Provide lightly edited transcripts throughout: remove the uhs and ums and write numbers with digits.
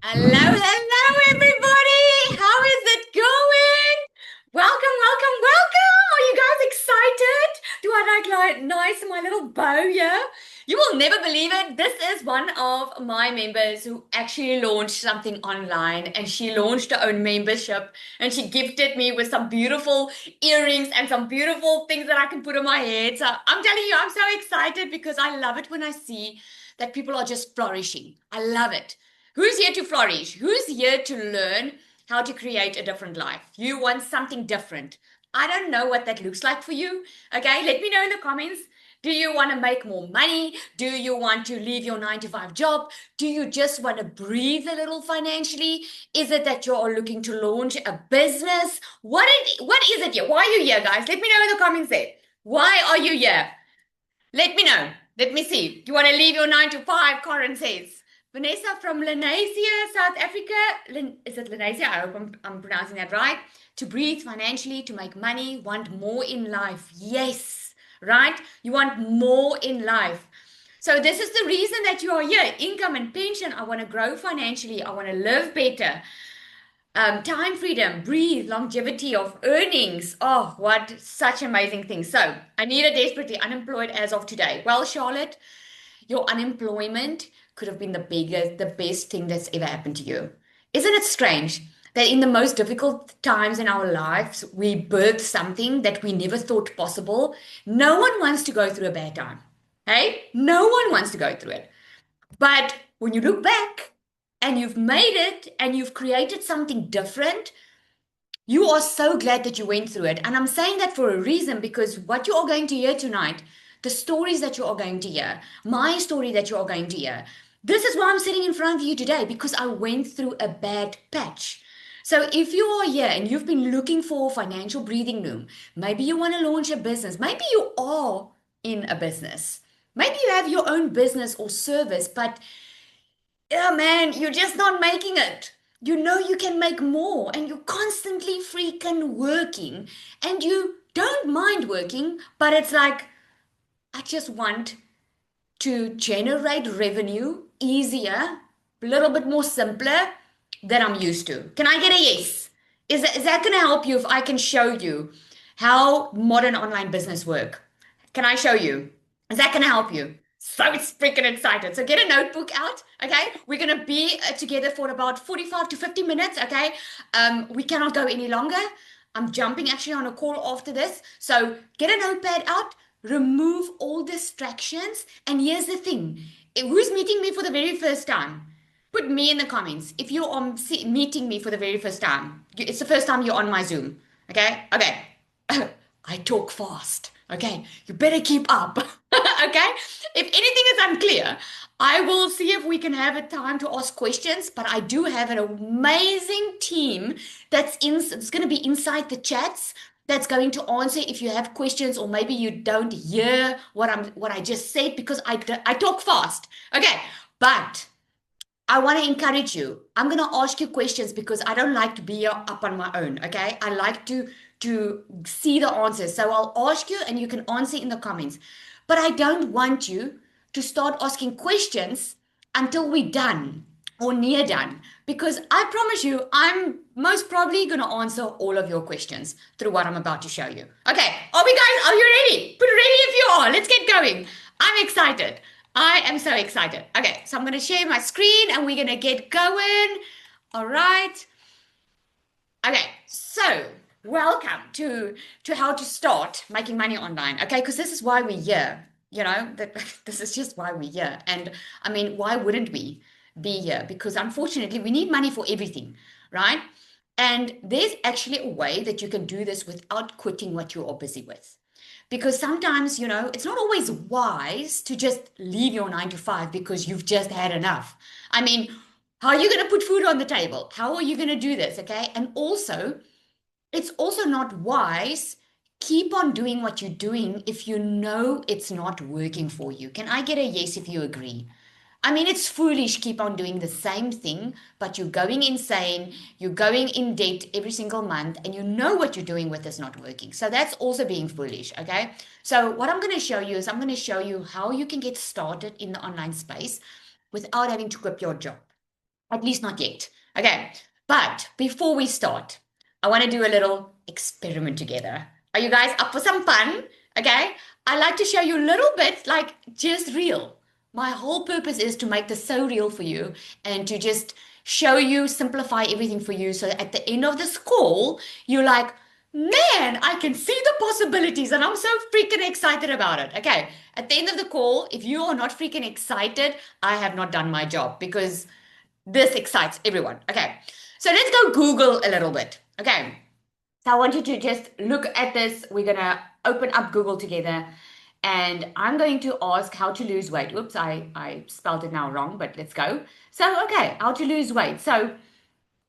Hello, hello, everybody. How is it going? Welcome, welcome, welcome. Are you guys excited? Do I like nice my little bow here? You will never believe it. This is one of my members who actually launched something online, and she launched her own membership, and she gifted me with some beautiful earrings and some beautiful things that I can put on my head. So I'm telling you, I'm so excited because I love it when I see that people are just flourishing. I love it. Who's here to flourish? Who's here to learn how to create a different life? You want something different. I don't know what that looks like for you. Okay, let me know in the comments. Do you want to make more money? Do you want to leave your 9 to 5 job? Do you just want to breathe a little financially? Is it that you're looking to launch a business? What is it here? Why are you here, guys? Let me know in the comments there. Why are you here? Let me know. Let me see. You want to leave your 9 to 5? Corin says. Vanessa from Lenasia, South Africa. Is it Lenasia? I hope I'm pronouncing that right. To breathe financially, to make money, want more in life. Yes, right? You want more in life. So this is the reason that you are here. Income and pension. I want to grow financially. I want to live better. Time freedom, breathe, longevity of earnings. Oh, what such amazing things. So I need a desperately unemployed as of today. Well, Charlotte, your unemployment could have been the best thing that's ever happened to you. Isn't it strange that in the most difficult times in our lives, we birth something that we never thought possible? No one wants to go through a bad time. Hey, no one wants to go through it. But when you look back and you've made it and you've created something different, you are so glad that you went through it. And I'm saying that for a reason because what you are going to hear tonight, the stories that you are going to hear, my story that you are going to hear, this is why I'm sitting in front of you today because I went through a bad patch. So if you are here and you've been looking for a financial breathing room, maybe you want to launch a business, maybe you are in a business. Maybe you have your own business or service, but yeah, man, you're just not making it. You know you can make more, and you're constantly freaking working, and you don't mind working, but it's like, I just want to generate revenue easier, a little bit more simpler than I'm used to. Can I get a yes? Is that going to help you if I can show you how modern online business work? Can I show you? Is that going to help you? So it's freaking excited. So get a notebook out, okay? We're going to be together for about 45 to 50 minutes, okay? We cannot go any longer. I'm jumping actually on a call after this. So get a notepad out, remove all distractions. And here's the thing. Who's meeting me for the very first time? Put me in the comments. If you're meeting me for the very first time, it's the first time you're on my Zoom, okay? Okay. I talk fast. Okay, you better keep up. Okay, if anything is unclear, I will see if we can have a time to ask questions. But I do have an amazing team that's going to be inside the chats that's going to answer if you have questions or maybe you don't hear what I just said because I talk fast. Okay, but I want to encourage you. I'm going to ask you questions because I don't like to be here up on my own, okay? I like to see the answers. So I'll ask you and you can answer in the comments. But I don't want you to start asking questions until we're done or near done because I promise you I'm most probably going to answer all of your questions through what I'm about to show you. Okay, are you ready? Put ready if you are. Let's get going. I'm excited. I am so excited. Okay, so I'm going to share my screen and we're going to get going. All right. Okay, so welcome to how to start making money online. Okay, because this is why we're here. You know, that this is just why we're here. And I mean, why wouldn't we be here? Because unfortunately, we need money for everything, right? And there's actually a way that you can do this without quitting what you are busy with. Because sometimes, it's not always wise to just leave your 9 to 5 because you've just had enough. I mean, how are you going to put food on the table? How are you going to do this? Okay. And also, it's also not wise. Keep on doing what you're doing if you know it's not working for you. Can I get a yes if you agree? I mean, it's foolish, keep on doing the same thing, but you're going insane, you're going in debt every single month, and you know what you're doing with is not working. So that's also being foolish, okay? So what I'm going to show you is I'm going to show you how you can get started in the online space without having to quit your job. At least not yet. Okay. But before we start, I want to do a little experiment together. Are you guys up for some fun? Okay. I like to show you a little bit, like just real. My whole purpose is to make this so real for you and to just show you, simplify everything for you. So at the end of this call, you're like, man, I can see the possibilities and I'm so freaking excited about it. Okay. At the end of the call, if you are not freaking excited, I have not done my job because this excites everyone. Okay. So let's go Google a little bit. Okay. So I want you to just look at this. We're going to open up Google together and I'm going to ask how to lose weight. Oops, I spelled it now wrong, but let's go. So, okay, how to lose weight. So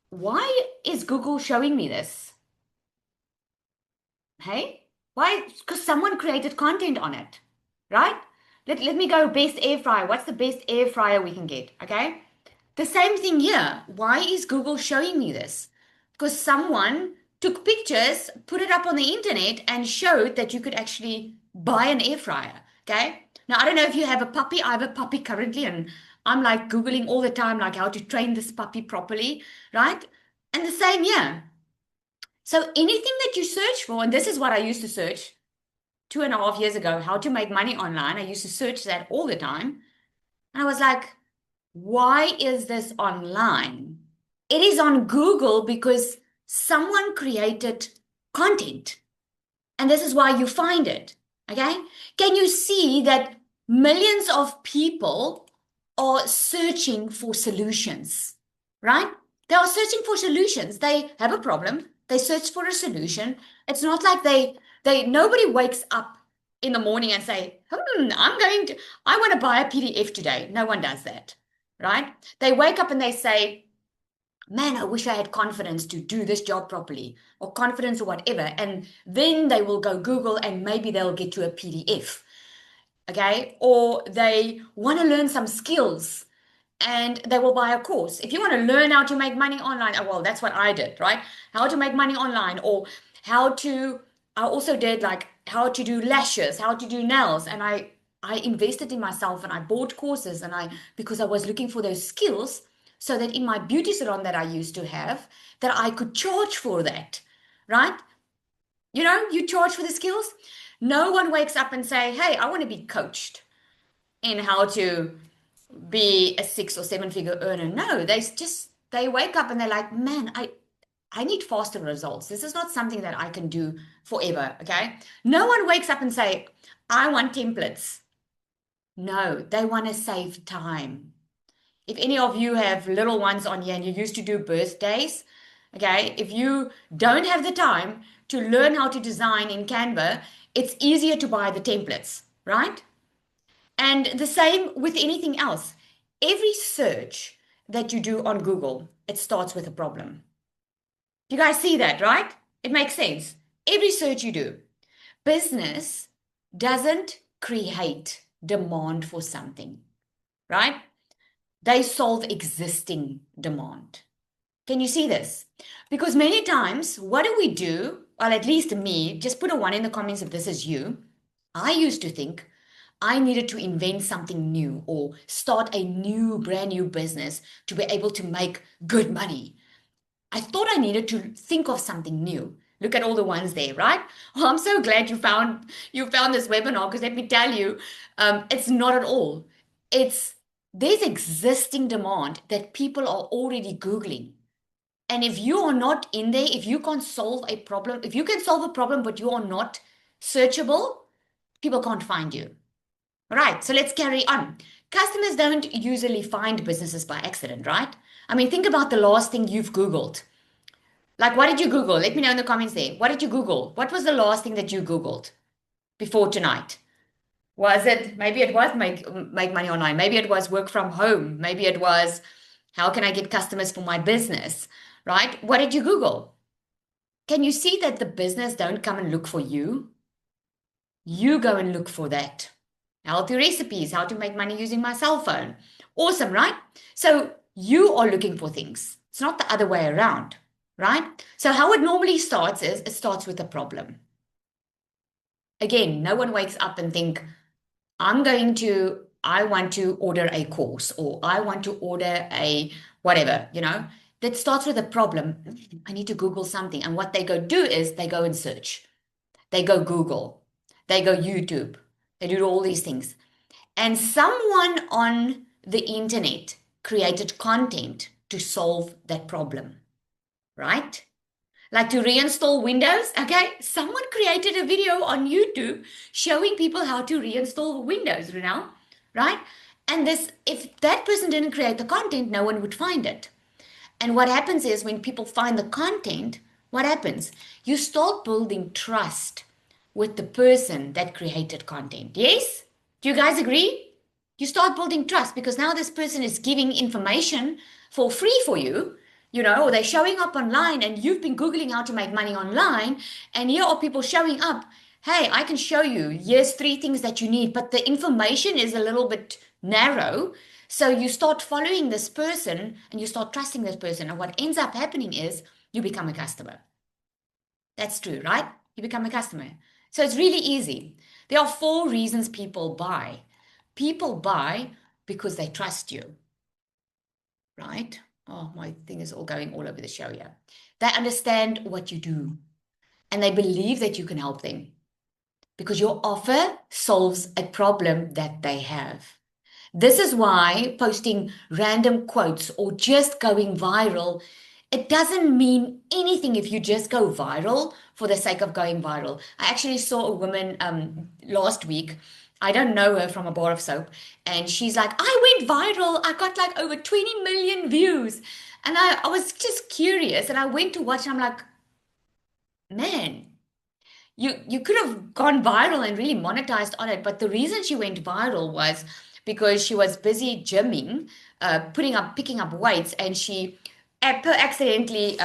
why is Google showing me this? Hey, why? Because someone created content on it, right? Let me go best air fryer. What's the best air fryer we can get? Okay. The same thing here. Why is Google showing me this? Because someone took pictures, put it up on the internet, and showed that you could actually buy an air fryer. Okay. Now, I don't know if you have a puppy. I have a puppy currently, and I'm like Googling all the time, like how to train this puppy properly, right? And the same here. So anything that you search for, and this is what I used to search 2.5 years ago, how to make money online. I used to search that all the time. And I was like, why is this online? It is on Google because someone created content. And this is why you find it. Okay. Can you see that millions of people are searching for solutions, right? They are searching for solutions. They have a problem. They search for a solution. It's not like nobody wakes up in the morning and say, I want to buy a PDF today. No one does that, right? They wake up and they say, man, I wish I had confidence to do this job properly or confidence or whatever. And then they will go Google and maybe they'll get to a PDF. Okay. Or they want to learn some skills and they will buy a course. If you want to learn how to make money online, oh, well, that's what I did, right? How to make money online or I also did like how to do lashes, how to do nails. And I invested in myself and I bought courses because I was looking for those skills so that in my beauty salon that I used to have, that I could charge for that, right? You charge for the skills. No one wakes up and say, hey, I want to be coached in how to be a 6 or 7 figure earner. No, they wake up and they're like, man, I need faster results. This is not something that I can do forever. Okay. No one wakes up and say, I want templates. No, they want to save time. If any of you have little ones on here and you used to do birthdays, okay, if you don't have the time to learn how to design in Canva, it's easier to buy the templates, right? And the same with anything else. Every search that you do on Google, it starts with a problem. You guys see that, right? It makes sense. Every search you do, business doesn't create demand for something, right? They solve existing demand. Can you see this? Because many times, what do we do? Well, at least me, just put a 1 in the comments if this is you. I used to think I needed to invent something new or start a brand new business to be able to make good money. I thought I needed to think of something new. Look at all the ones there, right? Well, I'm so glad you found this webinar because let me tell you, it's not at all. There's existing demand that people are already Googling. And if you are not in there, if you can't solve a problem, if you can solve a problem but you are not searchable, people can't find you. All right, so let's carry on. Customers don't usually find businesses by accident, right? I mean, think about the last thing you've Googled. Like, what did you Google? Let me know in the comments there. What did you Google? What was the last thing that you Googled before tonight? Maybe it was make money online. Maybe it was work from home. Maybe it was, how can I get customers for my business, right? What did you Google? Can you see that the business don't come and look for you? You go and look for that. Healthy recipes, how to make money using my cell phone. Awesome, right? So you are looking for things. It's not the other way around, right? So how it normally starts is it starts with a problem. Again, no one wakes up and think, I'm going to I want to order a course or I want to order a whatever, that starts with a problem. I need to Google something. And what they go do is they go and search. They go Google. They go YouTube. They do all these things. And someone on the internet created content to solve that problem, right? Like to reinstall Windows. Okay, someone created a video on YouTube showing people how to reinstall Windows, right? And if that person didn't create the content, no one would find it. And what happens is when people find the content, what happens? You start building trust with the person that created content. Yes? Do you guys agree? You start building trust because now this person is giving information for free for you, or they're showing up online and you've been Googling how to make money online. And here are people showing up. Hey, I can show you. Here's 3 things that you need, but the information is a little bit narrow. So you start following this person and you start trusting this person. And what ends up happening is you become a customer. That's true, right? You become a customer. So it's really easy. There are 4 reasons people buy. People buy because they trust you, right? Oh, my thing is all going all over the show here. They understand what you do and they believe that you can help them because your offer solves a problem that they have. This is why posting random quotes or just going viral, it doesn't mean anything if you just go viral for the sake of going viral. I actually saw a woman last week. I don't know her from a bar of soap. And she's like, I went viral. I got like over 20 million views. And I was just curious. And I went to watch. And I'm like, man, you could have gone viral and really monetized on it. But the reason she went viral was because she was busy gymming, picking up weights. And she accidentally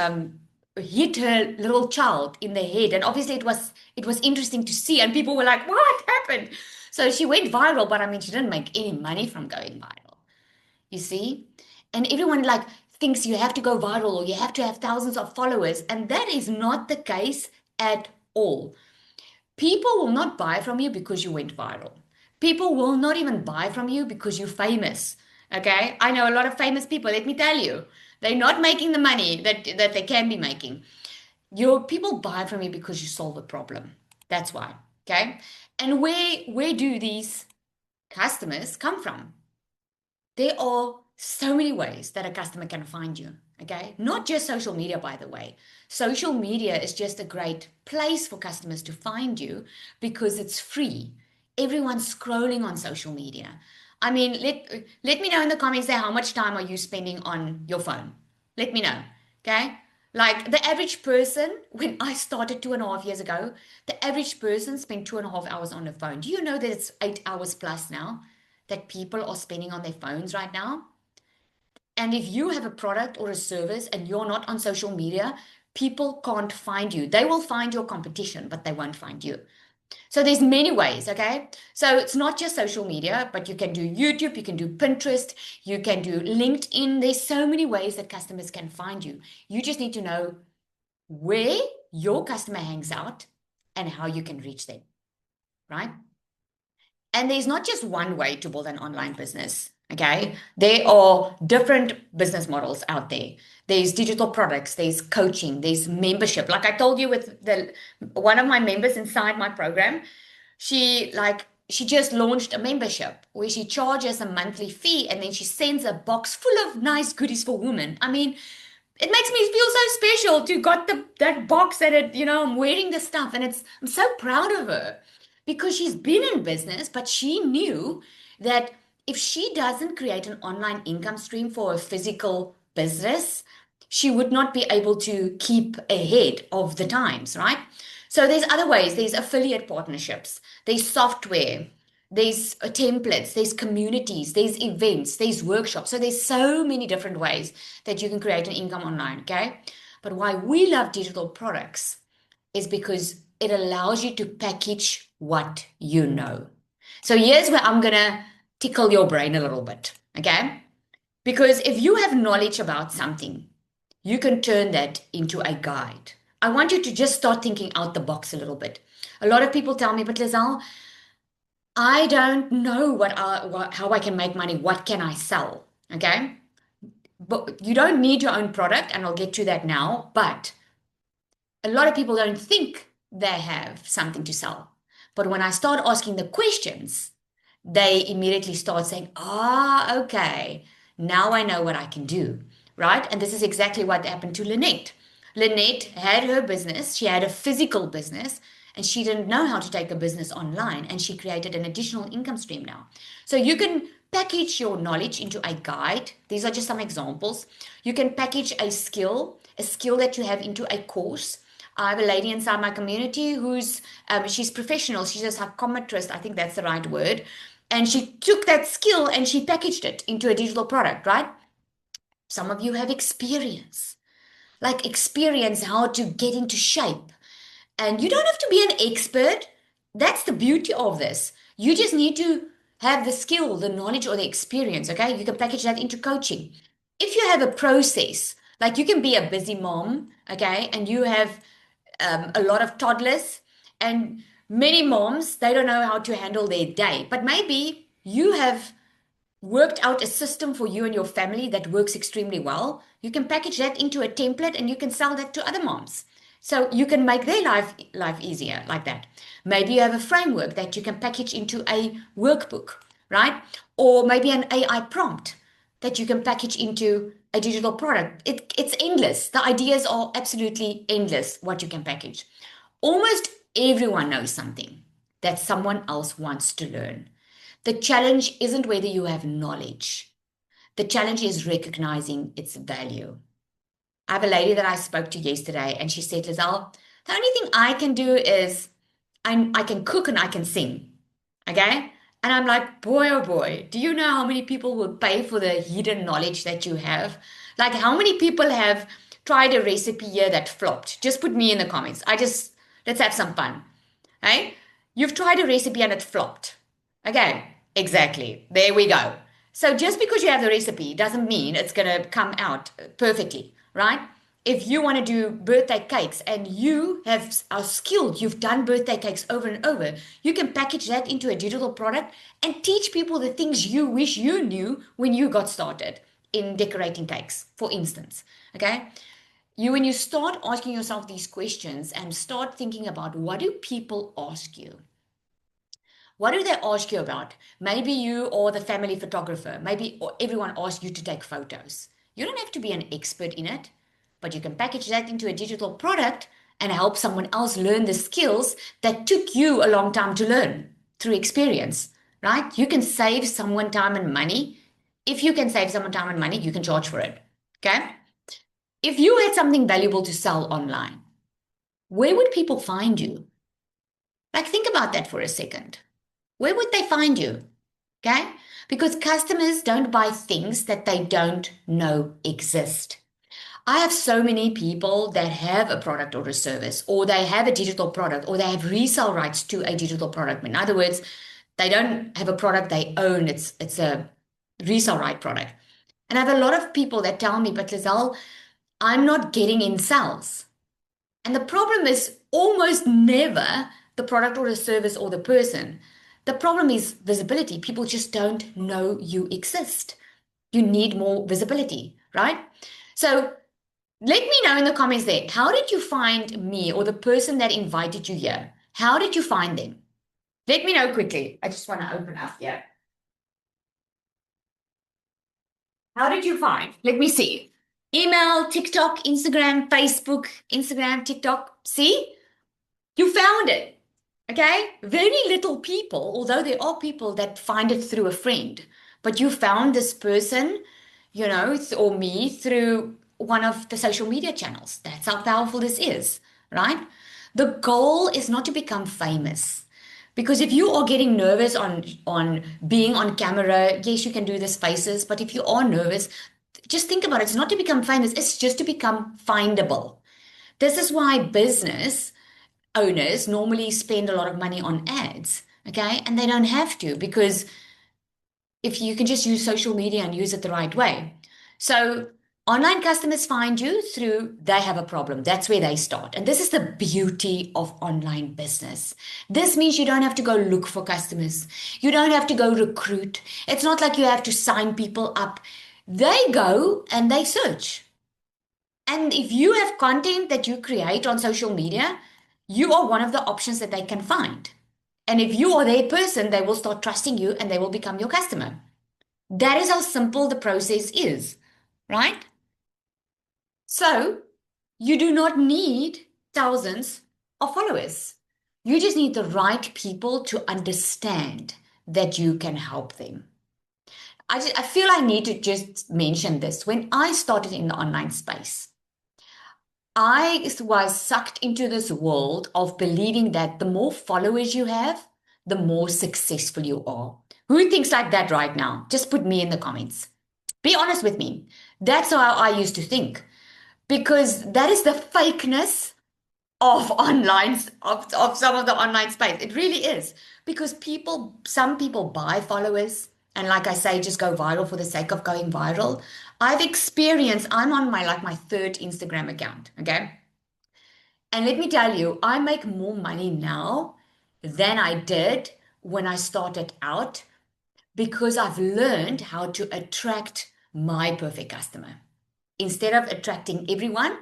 hit her little child in the head. And obviously it was interesting to see. And people were like, what happened? So she went viral, but I mean, she didn't make any money from going viral, you see? And everyone like thinks you have to go viral or you have to have thousands of followers. And that is not the case at all. People will not buy from you because you went viral. People will not even buy from you because you're famous. Okay? I know a lot of famous people, let me tell you. They're not making the money that they can be making. Your people buy from you because you solve a problem. That's why. Okay? And where do these customers come from? There are so many ways that a customer can find you. Okay? Not just social media, by the way. Social media is just a great place for customers to find you because it's free. Everyone's scrolling on social media. I mean, let me know in the comments there how much time are you spending on your phone. Let me know. Okay? Like the average person, when I started 2.5 years ago, the average person spent 2.5 hours on the phone. Do you know that it's 8 hours plus now that people are spending on their phones right now? And if you have a product or a service and you're not on social media, people can't find you. They will find your competition, but they won't find you. So there's many ways, okay? So it's not just social media, but you can do YouTube, you can do Pinterest, you can do LinkedIn. There's so many ways that customers can find you. You just need to know where your customer hangs out and how you can reach them, right? And there's not just one way to build an online business, okay? There are different business models out there. There's digital products, there's coaching, there's membership. Like I told you with one of my members inside my program, she just launched a membership where she charges a monthly fee and then she sends a box full of nice goodies for women. I mean, it makes me feel so special to got that box and I'm wearing the stuff and I'm so proud of her because she's been in business, but she knew that if she doesn't create an online income stream for a physical business, she would not be able to keep ahead of the times, right? So there's other ways. There's affiliate partnerships, there's software, there's templates, there's communities, there's events, there's workshops. So there's so many different ways that you can create an income online, okay? But why we love digital products is because it allows you to package what you know. So here's where I'm going to tickle your brain a little bit, okay? Because if you have knowledge about something, you can turn that into a guide. I want you to just start thinking out the box a little bit. A lot of people tell me, but Lizelle, I don't know how I can make money. What can I sell? Okay. But you don't need your own product, and I'll get to that now. But a lot of people don't think they have something to sell. But when I start asking the questions, they immediately start saying, ah, okay, now I know what I can do, right? And this is exactly what happened to Lynette. Lynette had her business, she had a physical business, and she didn't know how to take a business online, and she created an additional income stream now. So you can package your knowledge into a guide. These are just some examples. You can package a skill that you have into a course. I have a lady inside my community who's she's professional. She's a psychometrist. I think that's the right word. And she took that skill and she packaged it into a digital product, right? Some of you have experience, like experience how to get into shape. And you don't have to be an expert. That's the beauty of this. You just need to have the skill, the knowledge, or the experience. Okay. You can package that into coaching. If you have a process, like you can be a busy mom, okay, and you have a lot of toddlers, and many moms, they don't know how to handle their day. But maybe you have worked out a system for you and your family that works extremely well. You can package that into a template and you can sell that to other moms. So you can make their life easier like that. Maybe you have a framework that you can package into a workbook, right? Or maybe an AI prompt that you can package into a digital product. It's endless. The ideas are absolutely endless what you can package. Almost everyone knows something that someone else wants to learn. The challenge isn't whether you have knowledge. The challenge is recognizing its value. I have a lady that I spoke to yesterday, and she said, Lizelle, the only thing I can do is I can cook and I can sing. Okay? And I'm like, boy, oh boy, do you know how many people will pay for the hidden knowledge that you have? Like, how many people have tried a recipe here that flopped? Just put me in the comments. Let's have some fun. Hey, you've tried a recipe and it flopped. Okay, exactly. There we go. So just because you have the recipe doesn't mean it's going to come out perfectly, right? If you want to do birthday cakes and you are skilled, you've done birthday cakes over and over, you can package that into a digital product and teach people the things you wish you knew when you got started in decorating cakes, for instance. Okay, when you start asking yourself these questions and start thinking about what do people ask you? What do they ask you about? Maybe you or the family photographer, maybe everyone asks you to take photos. You don't have to be an expert in it, but you can package that into a digital product and help someone else learn the skills that took you a long time to learn through experience, right? You can save someone time and money. If you can save someone time and money, you can charge for it. Okay? If you had something valuable to sell online, where would people find you? Like, think about that for a second. Where would they find you? Okay? Because customers don't buy things that they don't know exist. I have so many people that have a product or a service, or they have a digital product, or they have resale rights to a digital product. In other words, they don't have a product they own, it's a resale right product. And I have a lot of people that tell me, but Lizelle, I'm not getting in sales. And the problem is almost never the product or the service or the person. The problem is visibility. People just don't know you exist. You need more visibility, right? So let me know in the comments there. How did you find me or the person that invited you here? How did you find them? Let me know quickly. I just want to open up here. How did you find? Let me see. Email, TikTok, Instagram, Facebook, Instagram, TikTok. See? You found it. Okay? Very little people, although there are people that find it through a friend, but you found this person, or me through one of the social media channels. That's how powerful this is, right? The goal is not to become famous. Because if you are getting nervous on being on camera, yes, you can do this faces, but if you are nervous, just think about it. It's not to become famous, it's just to become findable. This is why business owners normally spend a lot of money on ads, okay? And they don't have to, because if you can just use social media and use it the right way. So Online customers find you through they have a problem. That's where they start. And this is the beauty of online business. This means you don't have to go look for customers. You don't have to go recruit. It's not like you have to sign people up. They go and they search. And if you have content that you create on social media, you are one of the options that they can find. And if you are their person, they will start trusting you and they will become your customer. That is how simple the process is, right? So you do not need thousands of followers. You just need the right people to understand that you can help them. I feel I need to just mention this. When I started in the online space, I was sucked into this world of believing that the more followers you have, the more successful you are. Who thinks like that right now? Just put me in the comments. Be honest with me. That's how I used to think because that is the fakeness of online of some of the online space. It really is because some people buy followers and like I say, just go viral for the sake of going viral. I'm on my third Instagram account, okay? And let me tell you, I make more money now than I did when I started out because I've learned how to attract my perfect customer. Instead of attracting everyone,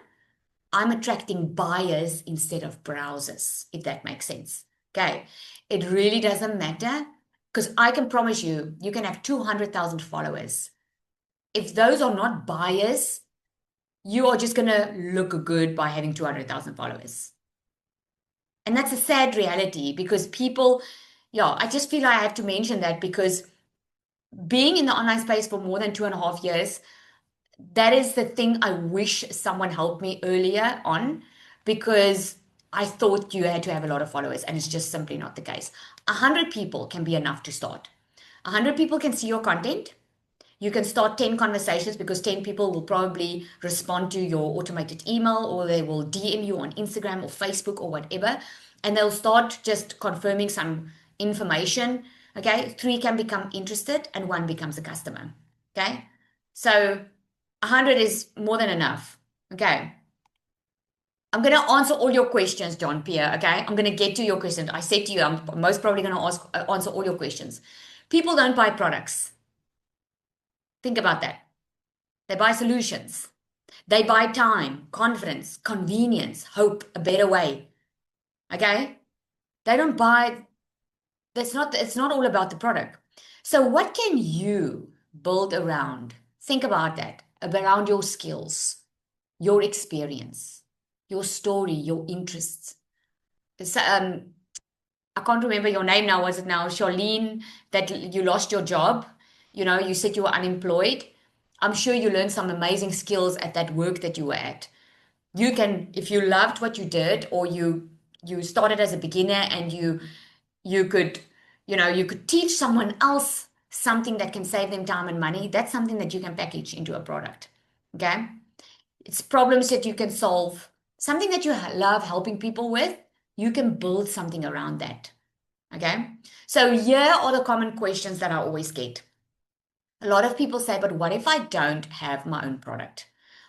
I'm attracting buyers instead of browsers, if that makes sense. Okay. It really doesn't matter because I can promise you, you can have 200,000 followers. If those are not buyers, you are just going to look good by having 200,000 followers. And that's a sad reality because people, yeah, I just feel I have to mention that because being in the online space for more than 2.5 years, that is the thing I wish someone helped me earlier on because I thought you had to have a lot of followers and it's just simply not the case. 100 people can be enough to start. 100 people can see your content. You can start 10 conversations because 10 people will probably respond to your automated email or they will DM you on Instagram or Facebook or whatever. And they'll start just confirming some information. Okay. 3 can become interested and 1 becomes a customer. Okay. So 100 is more than enough. Okay. I'm going to answer all your questions, John Pierre. Okay. I'm going to get to your questions. I said to you, I'm most probably going to answer all your questions. People don't buy products. Think about that. They buy solutions. They buy time, confidence, convenience, hope, a better way. Okay? They don't buy, it's not all about the product. So what can you build around? Think about that, around your skills, your experience, your story, your interests. So, I can't remember your name now. Was it now Charlene that you lost your job? You said you were unemployed. I'm sure you learned some amazing skills at that work that you were at. You can, if you loved what you did, or you started as a beginner and you could, you could teach someone else something that can save them time and money. That's something that you can package into a product. Okay. It's problems that you can solve, something that you love helping people with. You can build something around that. Okay. So here are the common questions that I always get. A lot of people say, but what if I don't have my own product?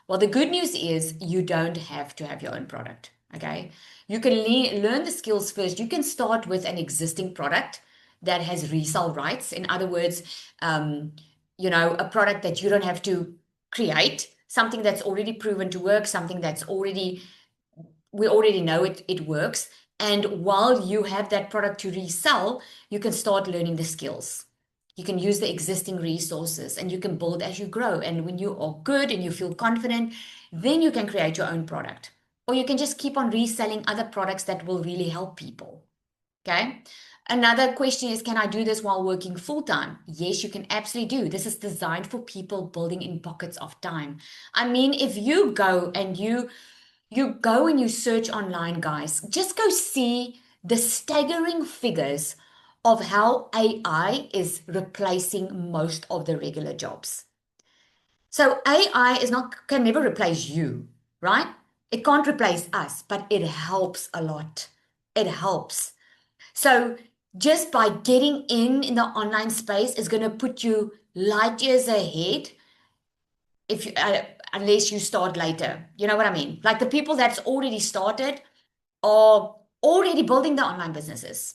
Well, the good news is you don't have to have your own product. Okay. You can learn the skills first. You can start with an existing product that has resale rights. In other words, a product that you don't have to create, something that's already proven to work, something that's we already know it works. And while you have that product to resell, you can start learning the skills. You can use the existing resources and you can build as you grow. And when you are good and you feel confident, then you can create your own product. Or you can just keep on reselling other products that will really help people. Okay. Another question is, can I do this while working full time? Yes, you can absolutely do. This is designed for people building in pockets of time. I mean, if you go and you search online, guys, just go see the staggering figures of how AI is replacing most of the regular jobs. So AI can never replace you, right? It can't replace us, but it helps a lot. It helps. So just by getting in the online space is going to put you light years ahead. unless you start later. You know what I mean? Like the people that's already started are already building their online businesses.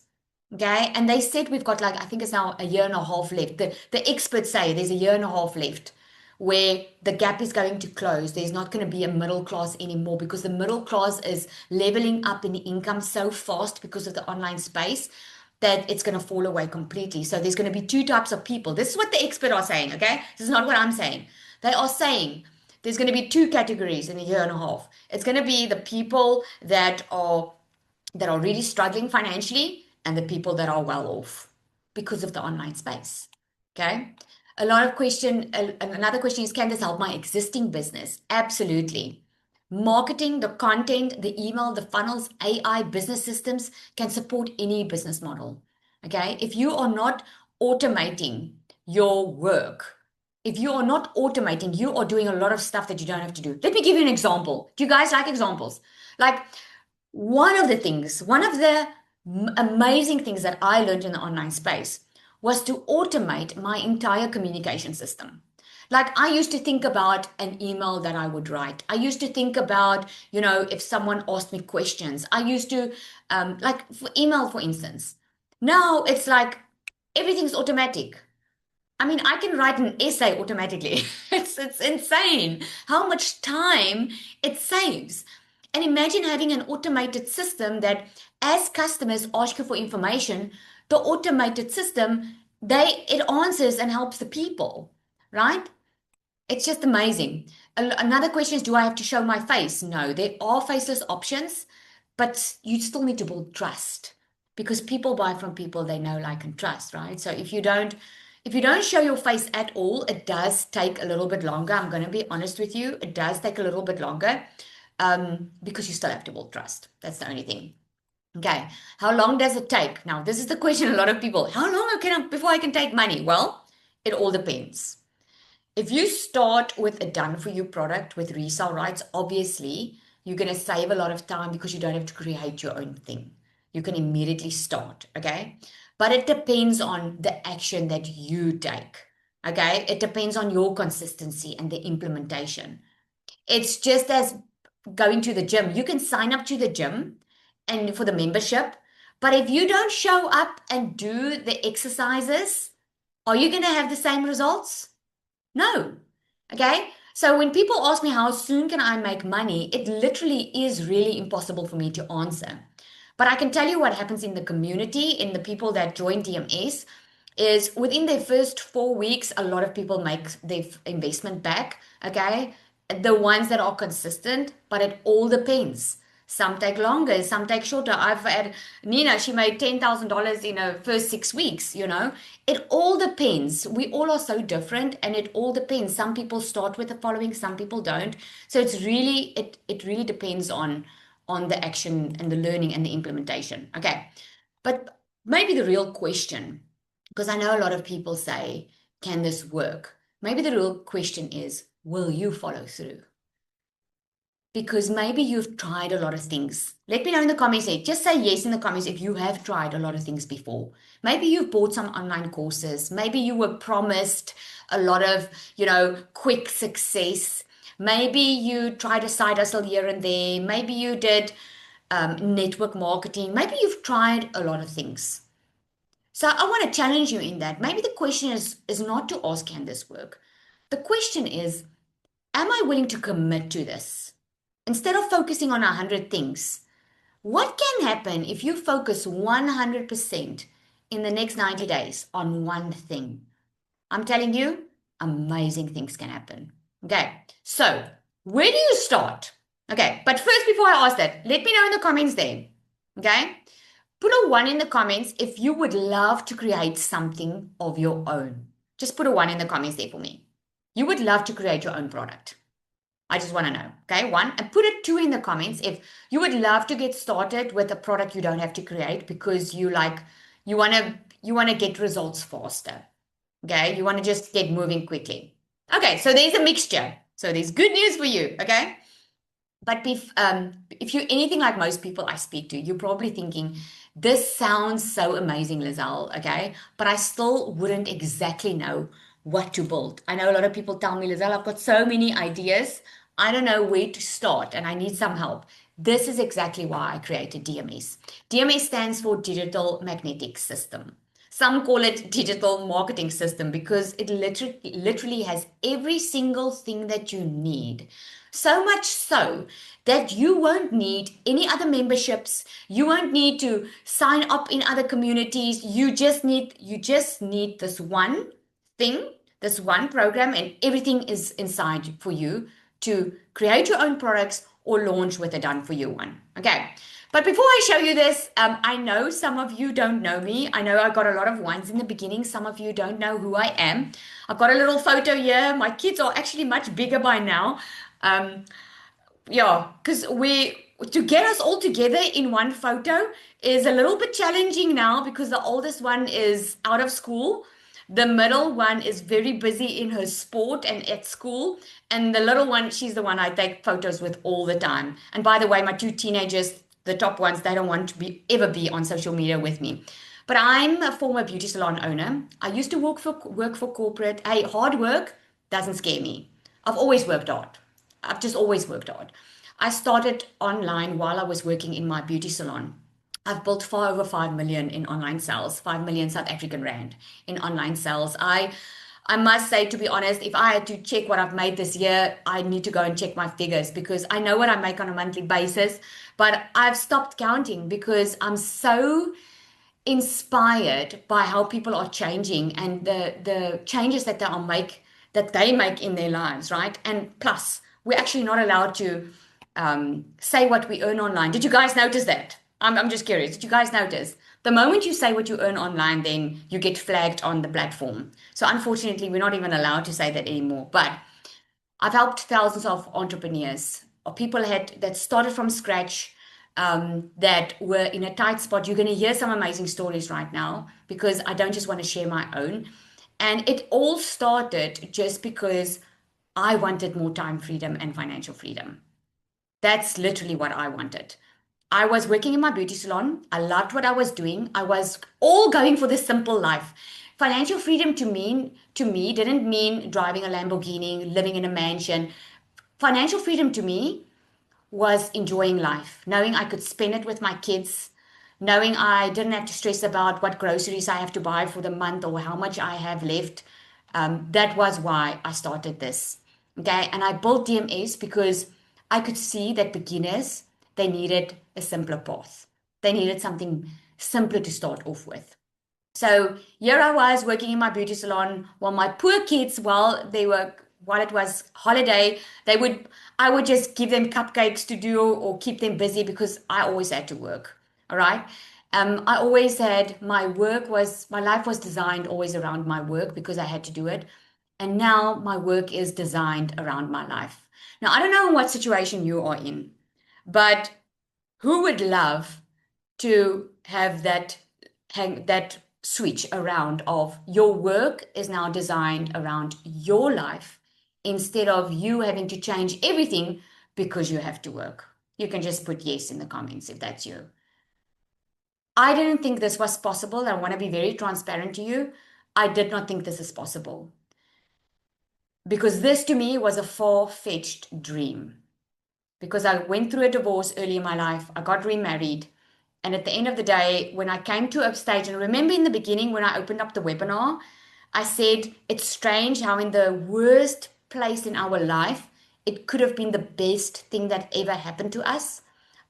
Okay. And they said we've got like, I think it's now a year and a half left. The experts say there's a year and a half left where the gap is going to close. There's not going to be a middle class anymore because the middle class is leveling up in the income so fast because of the online space that it's going to fall away completely. So there's going to be two types of people. This is what the experts are saying, okay? This is not what I'm saying. They are saying there's going to be two categories in a year and a half. It's going to be the people that are really struggling financially and the people that are well off because of the online space. Okay. Another question is, can this help my existing business? Absolutely. Marketing, the content, the email, the funnels, AI, business systems can support any business model. Okay. If you are not automating your work, if you are not automating, you are doing a lot of stuff that you don't have to do. Let me give you an example. Do you guys like examples? Like one of the amazing things that I learned in the online space was to automate my entire communication system. Like I used to think about an email that I would write. I used to think about, if someone asked me questions. I used to, like for email, for instance. Now it's like everything's automatic. I mean, I can write an essay automatically. It's insane how much time it saves. And imagine having an automated system that as customers ask you for information, the automated system, it answers and helps the people, right? It's just amazing. Another question is, do I have to show my face? No, there are faceless options, but you still need to build trust because people buy from people they know, like, and trust, right? So if you don't show your face at all, it does take a little bit longer. I'm going to be honest with you. It does take a little bit longer because you still have to build trust. That's the only thing. Okay. How long does it take? Now, this is the question a lot of people, how long before I can take money? Well, it all depends. If you start with a done for you product with resale rights, obviously you're going to save a lot of time because you don't have to create your own thing. You can immediately start, okay? But it depends on the action that you take, okay? It depends on your consistency and the implementation. It's just as going to the gym. You can sign up to the gym and for the membership, but if you don't show up and do the exercises, are you going to have the same results? No. Okay. So when people ask me how soon can I make money, it literally is really impossible for me to answer. But I can tell you what happens in the community, in the people that join DMS, is within their first 4 weeks, a lot of people make their investment back. Okay. The ones that are consistent, but it all depends. Some take longer, some take shorter. I've had Nina, she made $10,000 in her first 6 weeks. It all depends. We all are so different and it all depends. Some people start with the following, some people don't. So it really depends on the action and the learning and the implementation. Okay. But maybe the real question, because I know a lot of people say, can this work? Maybe the real question is, will you follow through? Because maybe you've tried a lot of things. Let me know in the comments. Just say yes in the comments if you have tried a lot of things before. Maybe you've bought some online courses. Maybe you were promised a lot of, quick success. Maybe you tried a side hustle here and there. Maybe you did network marketing. Maybe you've tried a lot of things. So I want to challenge you in that. Maybe the question is not to ask, can this work? The question is, am I willing to commit to this? Instead of focusing on 100 things, what can happen if you focus 100% in the next 90 days on one thing? I'm telling you, amazing things can happen. Okay, so where do you start? Okay, but first, before I ask that, let me know in the comments there. Okay, put a 1 in the comments if you would love to create something of your own. Just put a 1 in the comments there for me. You would love to create your own product. I just want to know. Okay, 1. And put a 2 in the comments if you would love to get started with a product you don't have to create because you want to get results faster. Okay, you want to just get moving quickly. Okay, so there's a mixture. So there's good news for you. Okay. But if you're anything like most people I speak to, you're probably thinking, this sounds so amazing, Lizelle, okay? But I still wouldn't exactly know what to build. I know a lot of people tell me, Lizelle, I've got so many ideas. I don't know where to start and I need some help. This is exactly why I created DMS. DMS stands for Digital Magnetic System. Some call it digital marketing system because it literally has every single thing that you need. So much so that you won't need any other memberships. You won't need to sign up in other communities. You just need this one thing, this one program, and everything is inside for you to create your own products or launch with a done for you one. Okay. But before I show you this, I know some of you don't know me. I know I got a lot of ones in the beginning. Some of you don't know who I am. I've got a little photo here. My kids are actually much bigger by now. Um, yeah, because to get us all together in one photo is a little bit challenging now because the oldest one is out of school. The middle one is very busy in her sport and at school. And the little one, she's the one I take photos with all the time. And by the way, my two teenagers, the top ones, they don't want to ever be on social media with me. But I'm a former beauty salon owner. I used to work for corporate. Hey, hard work doesn't scare me. I've always worked hard. I've just always worked hard. I started online while I was working in my beauty salon. I've built far over 5 million in online sales, 5 million South African rand in online sales. I must say, to be honest, if I had to check what I've made this year, I need to go and check my figures because I know what I make on a monthly basis, but I've stopped counting because I'm so inspired by how people are changing and the changes that they make in their lives, right? And plus, we're actually not allowed to say what we earn online. Did you guys notice that? I'm just curious. Did you guys notice? The moment you say what you earn online, then you get flagged on the platform. So unfortunately, we're not even allowed to say that anymore. But I've helped thousands of entrepreneurs or people that started from scratch, that were in a tight spot. You're going to hear some amazing stories right now because I don't just want to share my own. And it all started just because I wanted more time freedom and financial freedom. That's literally what I wanted. I was working in my beauty salon. I loved what I was doing. I was all going for this simple life. Financial freedom to me didn't mean driving a Lamborghini, living in a mansion. Financial freedom to me was enjoying life, knowing I could spend it with my kids, knowing I didn't have to stress about what groceries I have to buy for the month or how much I have left. That was why I started this. Okay. And I built DMS because I could see that beginners, they needed a simpler path. They needed something simpler to start off with. So here I was working in my beauty salon while my poor kids, while it was holiday, I would just give them cupcakes to do or keep them busy because I always had to work. All right. I always had my life was designed always around my work because I had to do it. And now my work is designed around my life. Now, I don't know what situation you are in, but who would love to have that switch around of your work is now designed around your life instead of you having to change everything because you have to work? You can just put yes in the comments if that's you. I didn't think this was possible. I want to be very transparent to you. I did not think this is possible because this to me was a far-fetched dream because I went through a divorce early in my life. I got remarried. And at the end of the day, when I came to a stage, and remember in the beginning when I opened up the webinar, I said it's strange how in the worst place in our life, it could have been the best thing that ever happened to us.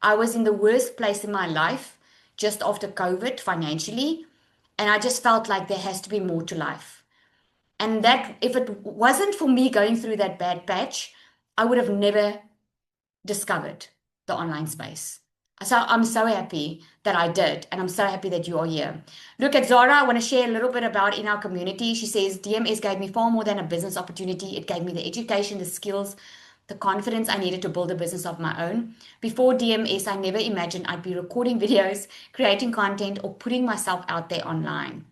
I was in the worst place in my life just after COVID financially. And I just felt like there has to be more to life. And that if it wasn't for me going through that bad patch, I would have never discovered the online space. So I'm so happy that I did, and I'm so happy that you are here. Look at Zara. I want to share a little bit about in our community. She says, DMS gave me far more than a business opportunity. It gave me the education, the skills, the confidence I needed to build a business of my own. Before DMS, I never imagined I'd be recording videos, creating content, or putting myself out there online.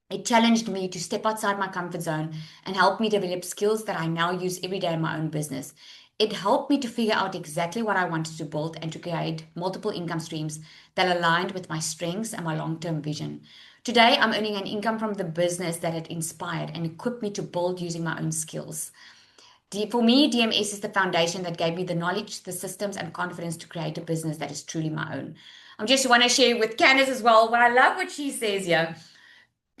It challenged me to step outside my comfort zone and helped me develop skills that I now use every day in my own business. It helped me to figure out exactly what I wanted to build and to create multiple income streams that aligned with my strengths and my long-term vision. Today, I'm earning an income from the business that had inspired and equipped me to build using my own skills. For me, DMS is the foundation that gave me the knowledge, the systems, and confidence to create a business that is truly my own. I just want to share with Candice as well. What I love what she says here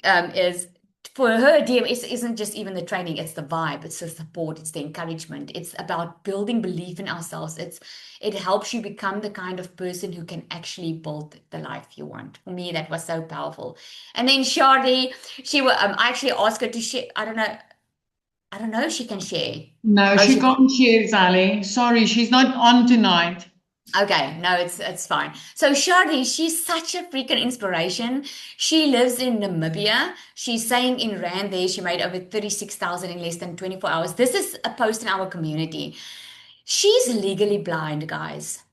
is for her, DMS isn't just even the training, it's the vibe, it's the support, it's the encouragement. It's about building belief in ourselves. It helps you become the kind of person who can actually build the life you want. For me, that was so powerful. And then Shardy, I actually asked her to share. I don't know if she can share. No, Oh, she she can't share, Sally. Sorry, she's not on tonight. Okay, no, it's fine. So Shari, she's such a freaking inspiration. She lives in Namibia. She's saying in Rand there she made over 36,000 in less than 24 hours. This is a post in our community. She's legally blind, guys.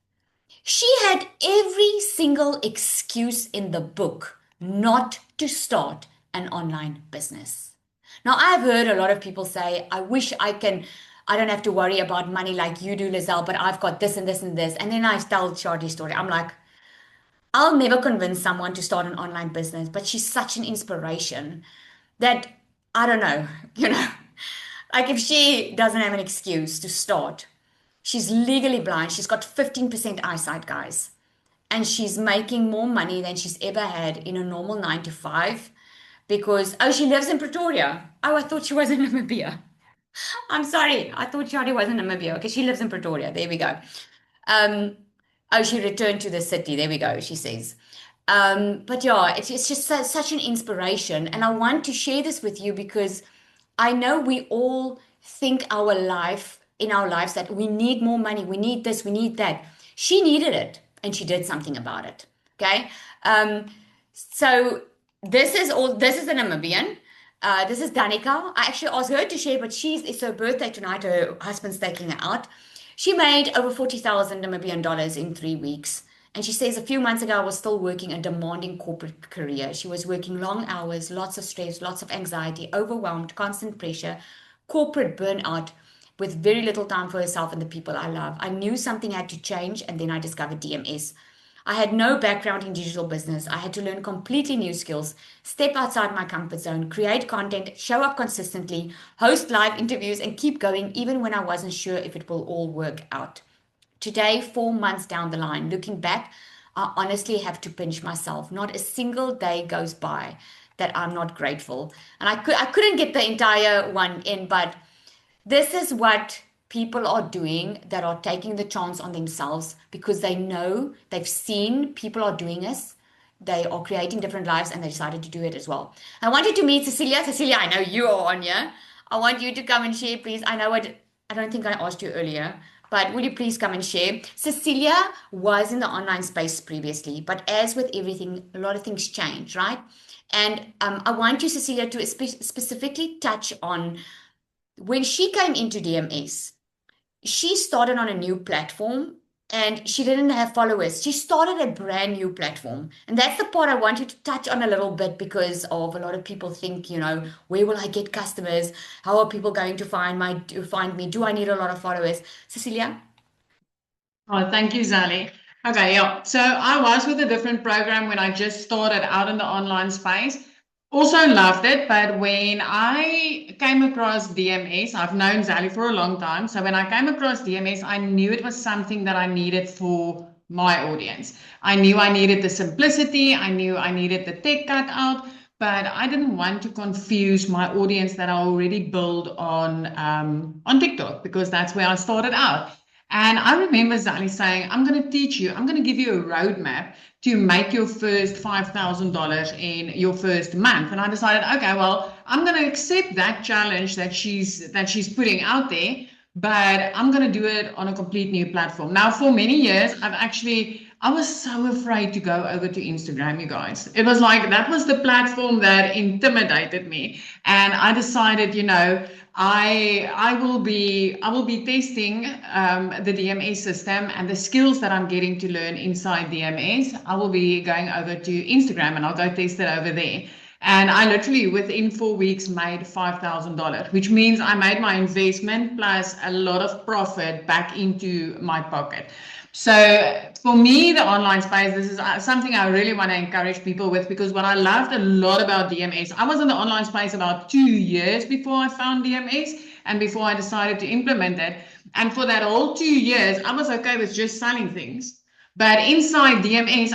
She had every single excuse in the book not to start an online business. Now, I've heard a lot of people say, I don't have to worry about money like you do, Lizelle, but I've got this and this and this. And then I tell Charlie's story. I'm like, I'll never convince someone to start an online business, but she's such an inspiration that I don't know, you know, like if she doesn't have an excuse to start, she's legally blind. She's got 15% eyesight, guys, and she's making more money than she's ever had in a normal 9 to 5 because, oh, she lives in Pretoria. Oh, I thought she was in Namibia. I'm sorry. I thought Shadi was in Namibia because she lives in Pretoria. There we go. Um, oh, she returned to the city. There we go, she says. But yeah, it's just such an inspiration. And I want to share this with you because I know we all think in our lives that we need more money, we need this, we need that. She needed it and she did something about it. Okay. So this is a Namibian. This is Danica. I actually asked her to share, but it's her birthday tonight. Her husband's taking her out. She made over 40,000 Namibian dollars in 3 weeks. And she says a few months ago, I was still working a demanding corporate career. She was working long hours, lots of stress, lots of anxiety, overwhelmed, constant pressure, corporate burnout, with very little time for herself and the people I love. I knew something had to change, and then I discovered DMS. I had no background in digital business. I had to learn completely new skills, step outside my comfort zone, create content, show up consistently, host live interviews, and keep going even when I wasn't sure if it will all work out. Today, 4 months down the line, looking back, I honestly have to pinch myself. Not a single day goes by that I'm not grateful. And I couldn't get the entire one in, but this is what people are doing that are taking the chance on themselves because they know they've seen people are doing this. They are creating different lives and they decided to do it as well. I want you to meet Cecilia. Cecilia, I know you are on here. I want you to come and share, please. I don't think I asked you earlier, but will you please come and share? Cecilia was in the online space previously, but as with everything, a lot of things change, right? And I want you, Cecilia, to specifically touch on when she came into DMS, she started on a new platform and she didn't have followers. She started a brand new platform. And that's the part I want you to touch on a little bit because of a lot of people think, where will I get customers? How are people going to find me? Do I need a lot of followers? Cecilia? Oh, thank you, Sally. Okay, yeah. So I was with a different program when I just started out in the online space. Also loved it, but when I came across DMS, I've known Sally for a long time. So when I came across DMS, I knew it was something that I needed for my audience. I knew I needed the simplicity. I knew I needed the tech cut out, but I didn't want to confuse my audience that I already built on TikTok because that's where I started out. And I remember Sally saying, I'm going to teach you, I'm going to give you a roadmap to make your first $5,000 in your first month. And I decided, okay, well, I'm going to accept that challenge that she's putting out there, but I'm going to do it on a complete new platform. Now, for many years, I was so afraid to go over to Instagram, you guys. It was like that was the platform that intimidated me. And I decided, I will be testing the DMS system and the skills that I'm getting to learn inside DMS. I will be going over to Instagram and I'll go test it over there. And I literally within 4 weeks made $5,000, which means I made my investment plus a lot of profit back into my pocket. So for me, the online space, this is something I really want to encourage people with, because what I loved a lot about DMS, I was in the online space about 2 years before I found DMS and before I decided to implement it. And for that whole 2 years, I was okay with just selling things. But inside DMS,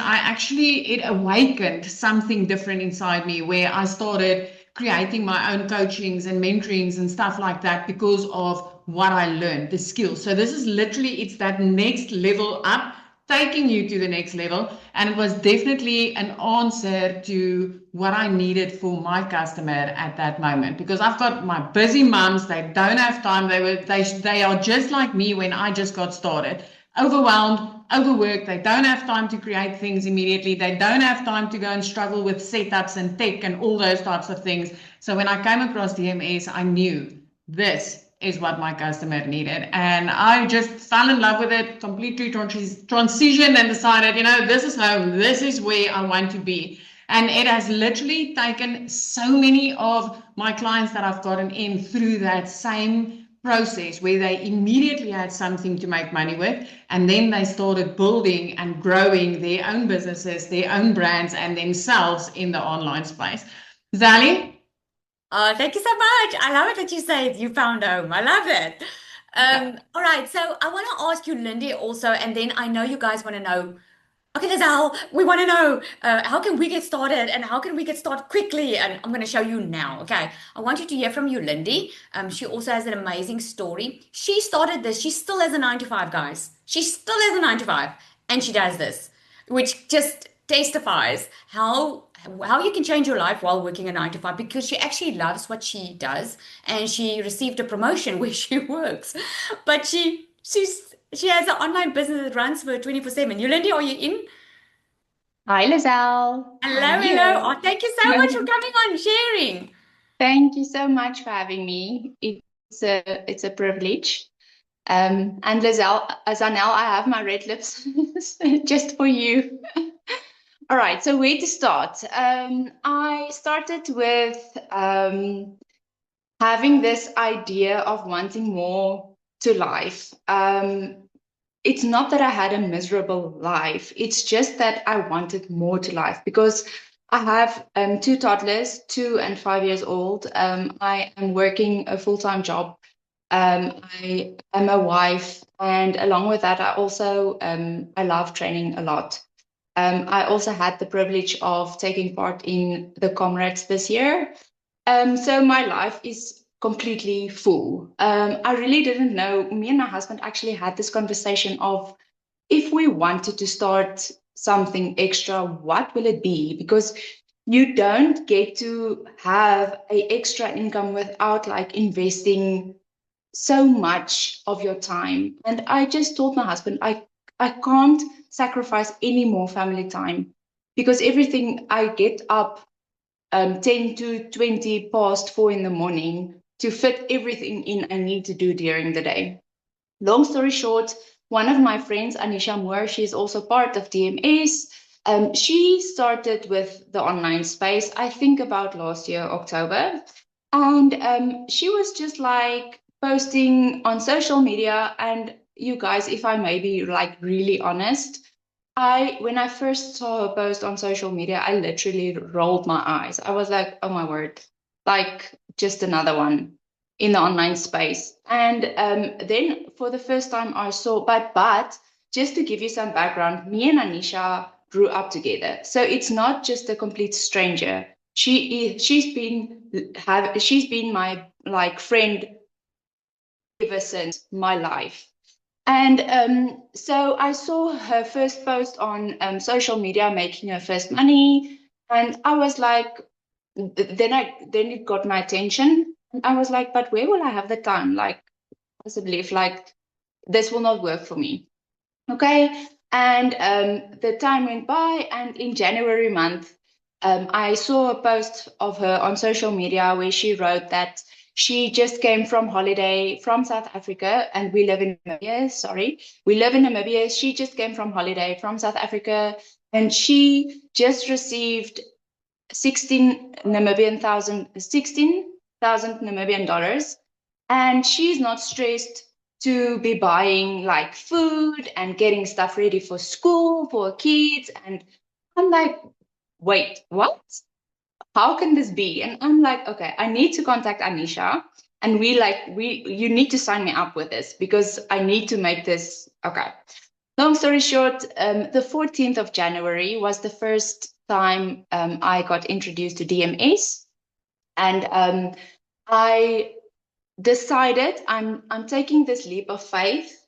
it awakened something different inside me, where I started creating my own coachings and mentorings and stuff like that because of what I learned, the skills. So this is literally, it's that next level up, taking you to the next level. And it was definitely an answer to what I needed for my customer at that moment, because I've got my busy moms, they don't have time. They are just like me when I just got started, overwhelmed, overworked. They don't have time to create things immediately. They don't have time to go and struggle with setups and tech and all those types of things. So when I came across DMS, I knew this is what my customer needed. And I just fell in love with it, completely transitioned and decided, this is home. This is where I want to be. And it has literally taken so many of my clients that I've gotten in through that same process, where they immediately had something to make money with, and then they started building and growing their own businesses, their own brands, and themselves in the online space. Zali? Thank you so much. I love it that you say you found home. I love it. All right, so I want to ask you, Lindy, also, and then I know you guys want to know. Okay, Lizelle, we want to know how can we get started and how can we get started quickly? And I'm going to show you now. Okay, I want you to hear from you, Lindy. She also has an amazing story. She started this. She still has a 9 to 5, guys. She still has a 9 to 5, and she does this, which just testifies how you can change your life while working a 9 to 5, because she actually loves what she does, and she received a promotion where she works, but she has an online business that runs for 24/7. Yolandi, are you in? Hi, Lizelle. Hello, I'm hello. here. Oh, thank you so much for coming on, sharing. Thank you so much for having me. It's a privilege. And Lizelle, Zanel, I have my red lips just for you. All right, so where to start? I started with having this idea of wanting more to life. It's not that I had a miserable life. It's just that I wanted more to life, because I have 2 toddlers, 2 and 5 years old. I am working a full-time job. I am a wife, and along with that, I love training a lot. I also had the privilege of taking part in the Comrades this year. So my life is completely full. I really didn't know. Me and my husband actually had this conversation of, if we wanted to start something extra, what will it be? Because you don't get to have an extra income without like investing so much of your time. And I just told my husband, I can't sacrifice any more family time, because everything I get up 10 to 20 past 4 in the morning to fit everything in I need to do during the day. Long story short, one of my friends, Anisha Moore, she's also part of DMS. She started with the online space, I think about last year, October. And she was just like posting on social media. And you guys, if I may be like really honest, when I first saw her post on social media, I literally rolled my eyes. I was like, oh my word, like just another one in the online space. And then for the first time I saw, but just to give you some background, me and Anisha grew up together. So it's not just a complete stranger. She's been my like friend ever since my life. And so I saw her first post on social media, making her first money, and I was like, then it got my attention. And I was like, but where will I have the time? Like, possibly if like this will not work for me. Okay. And the time went by, and in January month, I saw a post of her on social media where she wrote that she just came from holiday from South Africa, and we live in Namibia. Sorry, we live in Namibia. She just came from holiday from South Africa, and she just received 16,000 Namibian dollars, and she's not stressed to be buying like food and getting stuff ready for school for kids. And I'm like, wait, what? How can this be? And I'm like, okay, I need to contact Anisha. And you need to sign me up with this because I need to make this. Okay. Long story short, the 14th of January was the first time I got introduced to DMS. And I decided I'm taking this leap of faith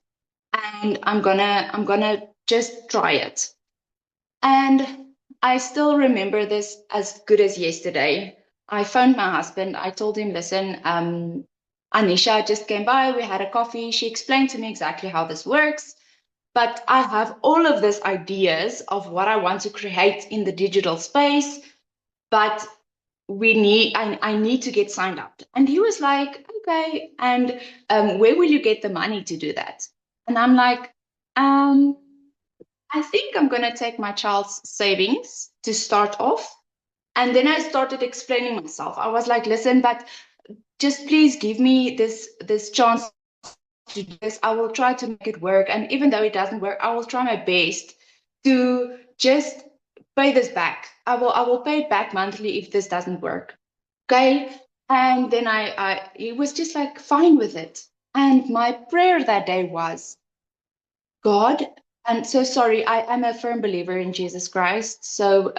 and I'm gonna just try it. And I still remember this as good as yesterday. I phoned my husband. I told him, listen, Anisha just came by. We had a coffee. She explained to me exactly how this works. But I have all of these ideas of what I want to create in the digital space. But I need to get signed up. And he was like, okay. And where will you get the money to do that? And I'm like, I think I'm going to take my child's savings to start off. And then I started explaining myself. I was like, listen, but just please give me this chance to do this. I will try to make it work. And even though it doesn't work, I will try my best to just pay this back. I will pay it back monthly if this doesn't work. Okay. And then it was just like fine with it. And my prayer that day was, God, and so sorry, I am a firm believer in Jesus Christ. So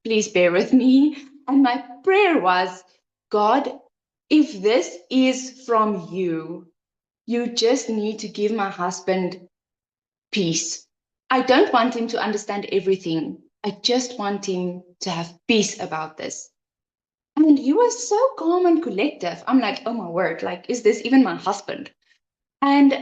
please bear with me. And my prayer was, God, if this is from you, you just need to give my husband peace. I don't want him to understand everything. I just want him to have peace about this. And he was so calm and collective. I'm like, oh my word, like, is this even my husband? And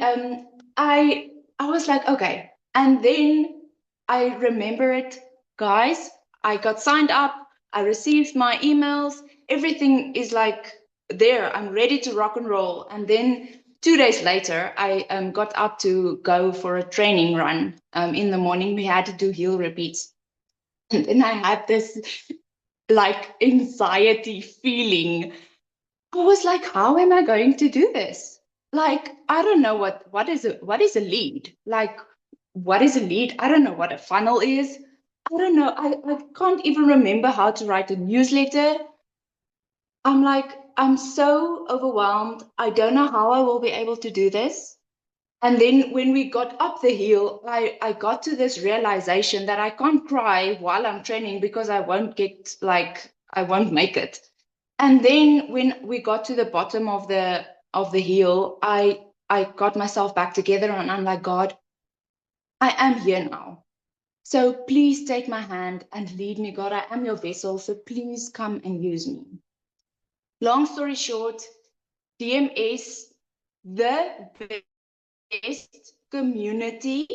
I was like, okay. And then I remember it, guys. I got signed up. I received my emails. Everything is like there. I'm ready to rock and roll. And then 2 days later, I got up to go for a training run. In the morning, we had to do heel repeats. And then I had this like anxiety feeling. I was like, how am I going to do this? Like, I don't know what is a lead? Like, what is a lead? I don't know what a funnel is. I don't know. I can't even remember how to write a newsletter. I'm like, I'm so overwhelmed. I don't know how I will be able to do this. And then when we got up the hill, I got to this realization that I can't cry while I'm training because I won't make it. And then when we got to the bottom of the hill, I got myself back together and I'm like, God, I am here now. So please take my hand and lead me, God. I am your vessel. So please come and use me. Long story short, DMS, the best community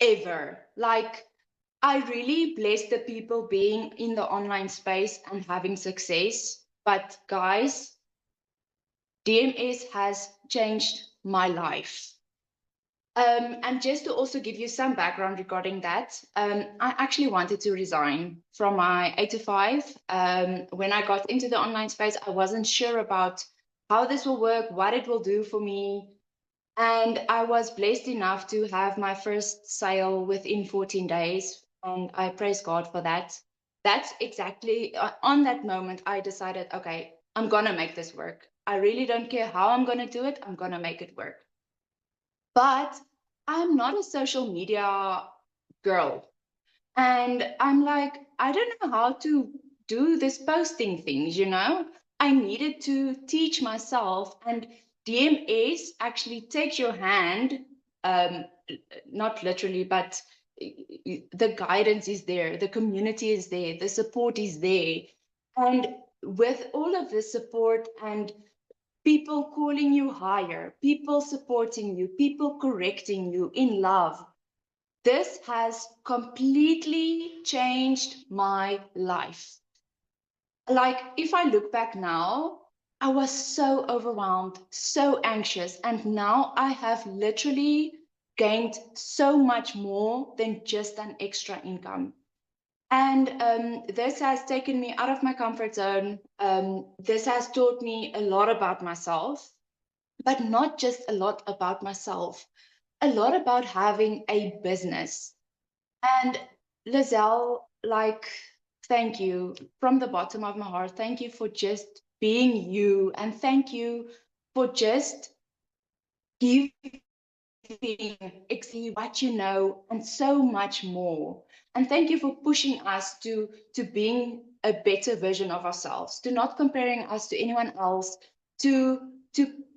ever. Like, I really bless the people being in the online space and having success. But guys, DMS has changed my life. And just to also give you some background regarding that, I actually wanted to resign from my 8 to 5. When I got into the online space, I wasn't sure about how this will work, what it will do for me. And I was blessed enough to have my first sale within 14 days. And I praise God for that. That's exactly on that moment, I decided, okay, I'm going to make this work. I really don't care how I'm going to do it. I'm going to make it work. But I'm not a social media girl. And I'm like, I don't know how to do this posting things, I needed to teach myself. And DMS actually takes your hand, not literally, but the guidance is there, the community is there, the support is there. And with all of this support and people calling you higher, people supporting you, people correcting you in love, this has completely changed my life. Like, if I look back now, I was so overwhelmed, so anxious, and now I have literally gained so much more than just an extra income. And this has taken me out of my comfort zone. This has taught me a lot about myself but not just a lot about myself, a lot about having a business. And Lizelle, like, thank you from the bottom of my heart. Thank you for just being you. And thank you for just giving exactly what you know and so much more. And thank you for pushing us to being a better version of ourselves, to not comparing us to anyone else, to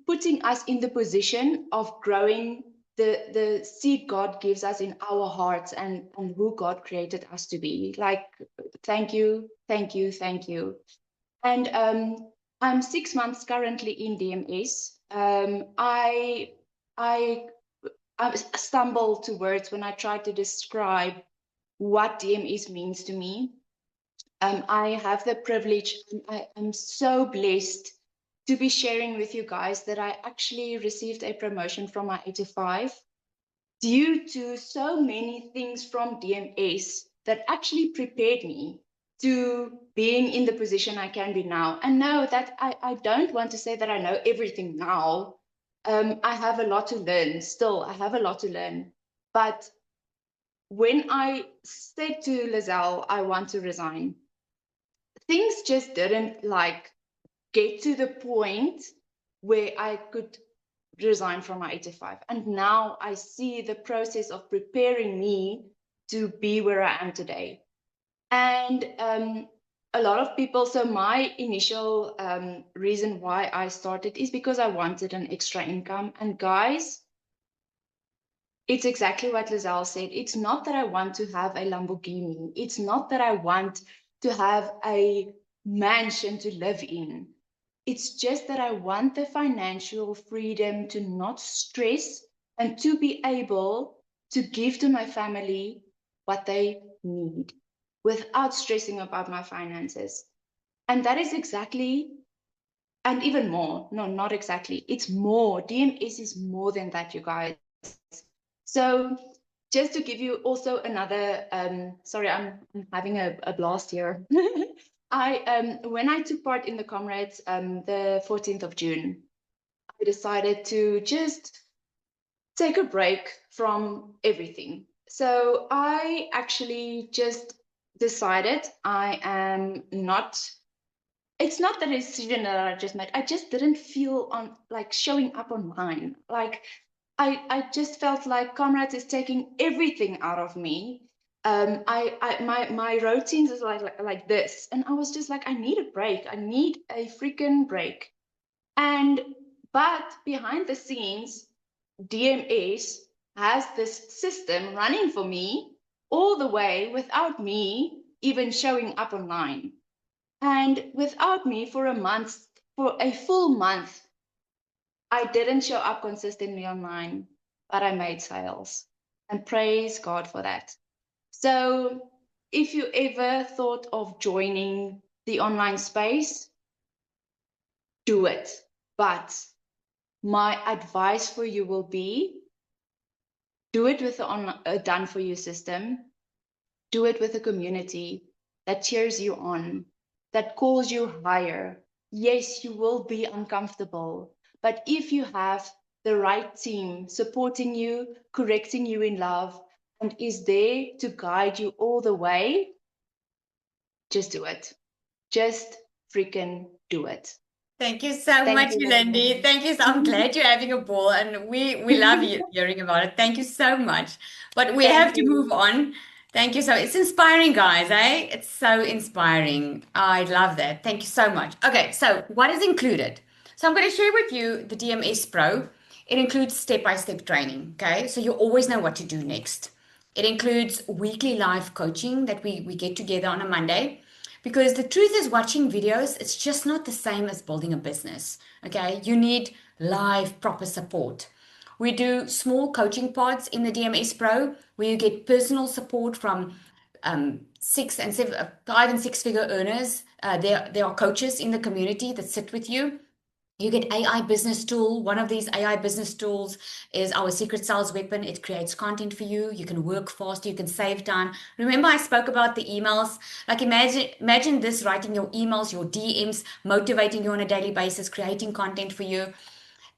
putting us in the position of growing the seed God gives us in our hearts and who God created us to be. Like, thank you, thank you, thank you. And I'm 6 months currently in DMS. I stumble to words when I try to describe what DMS means to me. I have the privilege, I'm so blessed to be sharing with you guys that I actually received a promotion from my 85 due to so many things from DMS that actually prepared me to being in the position I can be now. And no, that I don't want to say that I know everything now. I have a lot to learn still. I have a lot to learn. But when I said to Lizelle, I want to resign, things just didn't like get to the point where I could resign from my 85. And now I see the process of preparing me to be where I am today. And a lot of people, so my initial reason why I started is because I wanted an extra income. And guys, it's exactly what Lizelle said. It's not that I want to have a Lamborghini. It's not that I want to have a mansion to live in. It's just that I want the financial freedom to not stress and to be able to give to my family what they need without stressing about my finances. And that is exactly, and even more, no, not exactly, it's more. DMS is more than that, you guys. So just to give you also another, sorry, I'm having a blast here. When I took part in the Comrades, the 14th of June, I decided to just take a break from everything. So I actually just decided I am not, it's not the decision that I just made. I just didn't feel on like showing up online. Like I just felt like Comrades is taking everything out of me. My routines is like this, and I was just like, I need a break. I need a freaking break. And but behind the scenes, DMS has this system running for me all the way without me even showing up online, and without me for a month, for a full month. I didn't show up consistently online, but I made sales. And praise God for that. So if you ever thought of joining the online space, do it. But my advice for you will be do it with the done for you system. Do it with a community that cheers you on, that calls you higher. Yes, you will be uncomfortable, but if you have the right team supporting you, correcting you in love, and is there to guide you all the way, just do it. Just freaking do it. Thank you so Thank much, you. Lindy. Thank you. I'm glad you're having a ball, and we love you hearing about it. Thank you so much. But we have Thank to you. move on. Thank you so. It's inspiring, guys, eh? It's so inspiring. I love that. Thank you so much. Okay, so what is included? So I'm going to share with you the DMS Pro. It includes step-by-step training, okay? So you always know what to do next. It includes weekly live coaching that we get together on a Monday. Because the truth is, watching videos, it's just not the same as building a business. Okay, you need live, proper support. We do small coaching pods in the DMS Pro where you get personal support from five and six figure earners. There are coaches in the community that sit with you. You get AI business tool. One of these AI business tools is our secret sales weapon. It creates content for you. You can work faster. You can save time. Remember, I spoke about the emails. Like imagine this, writing your emails, your DMs, motivating you on a daily basis, creating content for you.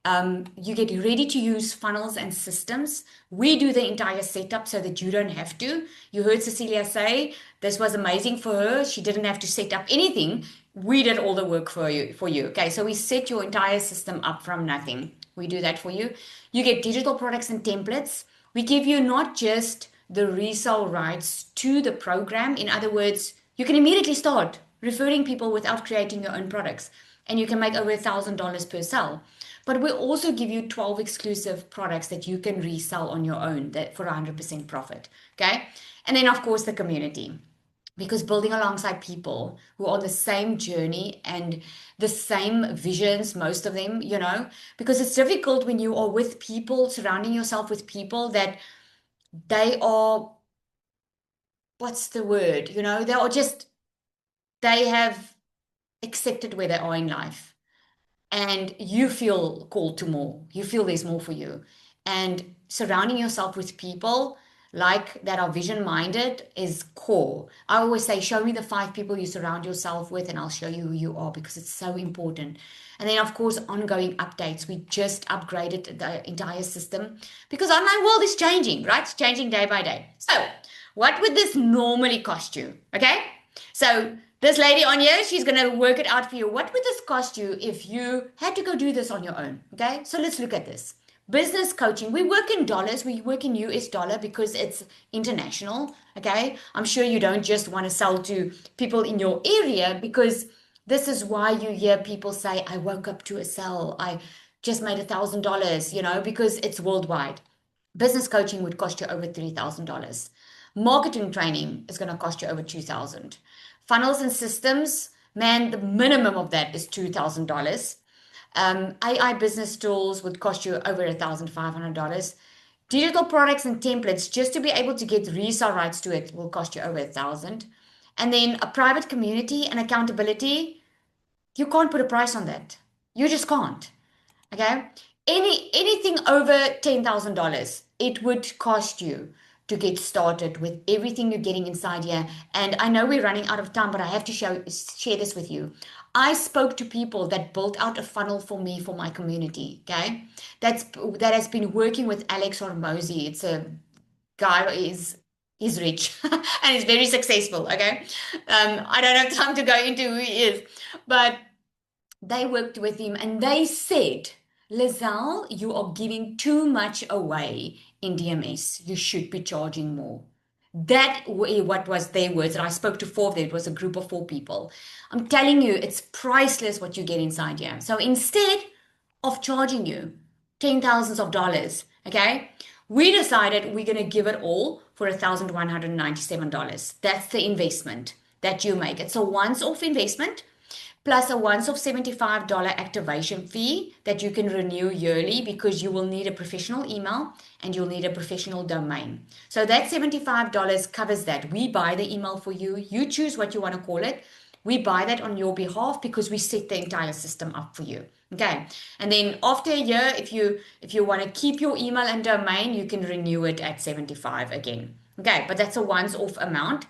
You get ready to use funnels and systems. We do the entire setup so that you don't have to. You heard Cecilia say this was amazing for her. She didn't have to set up anything. We did all the work for you. Okay, so we set your entire system up from nothing. We do that for you. You get digital products and templates. We give you not just the resale rights to the program. In other words, you can immediately start referring people without creating your own products, and you can make over $1,000 per sale. But we also give you 12 exclusive products that you can resell on your own that for 100% profit. Okay. And then, of course, the community. Because building alongside people who are on the same journey and the same visions, most of them, because it's difficult when you are with people, surrounding yourself with people that they are, what's the word? They have accepted where they are in life. And you feel called to more. You feel there's more for you. And surrounding yourself with people like that are vision minded is core. I always say, show me the 5 people you surround yourself with, and I'll show you who you are, because it's so important. And then, of course, ongoing updates. We just upgraded the entire system because online world is changing, right? It's changing day by day. So, what would this normally cost you? Okay. So, this lady on here, she's going to work it out for you. What would this cost you if you had to go do this on your own? Okay, so let's look at this. Business coaching. We work in dollars. We work in US dollar because it's international. Okay, I'm sure you don't just want to sell to people in your area, because this is why you hear people say, I woke up to a sale. I just made $1,000, because it's worldwide. Business coaching would cost you over $3,000. Marketing training is going to cost you over $2,000. Funnels and systems, man, the minimum of that is $2,000. AI business tools would cost you over $1,500. Digital products and templates, just to be able to get resale rights to it, will cost you over $1,000. And then a private community and accountability, you can't put a price on that. You just can't. Okay? Anything over $10,000, it would cost you to get started with everything you're getting inside here. And I know we're running out of time, but I have to share this with you. I spoke to people that built out a funnel for me for my community. Okay, that has been working with Alex Hormozy. It's a guy who is rich and he's very successful. Okay, I don't have time to go into who he is, but they worked with him and they said, Lizelle, you are giving too much away in DMS. You should be charging more. That what was their words. And I spoke to 4 of them. It was a group of 4 people. I'm telling you, it's priceless what you get inside here. So instead of charging you $10,000s, okay, we decided we're going to give it all for $1,197. That's the investment that you make. It's a once-off investment, plus a once-off $75 activation fee that you can renew yearly, because you will need a professional email and you'll need a professional domain. So that $75 covers that. We buy the email for you. You choose what you want to call it. We buy that on your behalf because we set the entire system up for you. Okay. And then after a year, if you want to keep your email and domain, you can renew it at $75 again. Okay. But that's a once-off amount.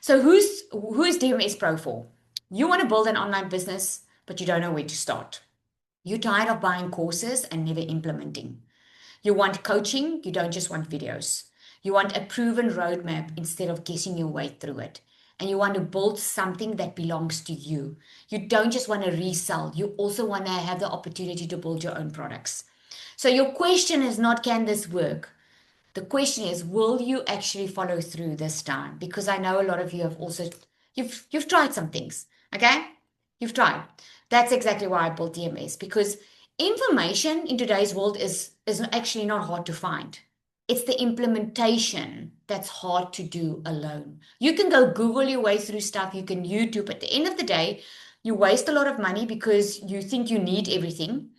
So who is DMS Pro for? You want to build an online business, but you don't know where to start. You're tired of buying courses and never implementing. You want coaching, you don't just want videos. You want a proven roadmap instead of guessing your way through it. And you want to build something that belongs to you. You don't just want to resell, you also want to have the opportunity to build your own products. So your question is not, can this work? The question is, will you actually follow through this time? Because I know a lot of you have also, you've tried some things. Okay, you've tried. That's exactly why I built DMS, because information in today's world is actually not hard to find. It's the implementation that's hard to do alone. You can go Google your way through stuff. You can YouTube. At the end of the day, you waste a lot of money because you think you need everything,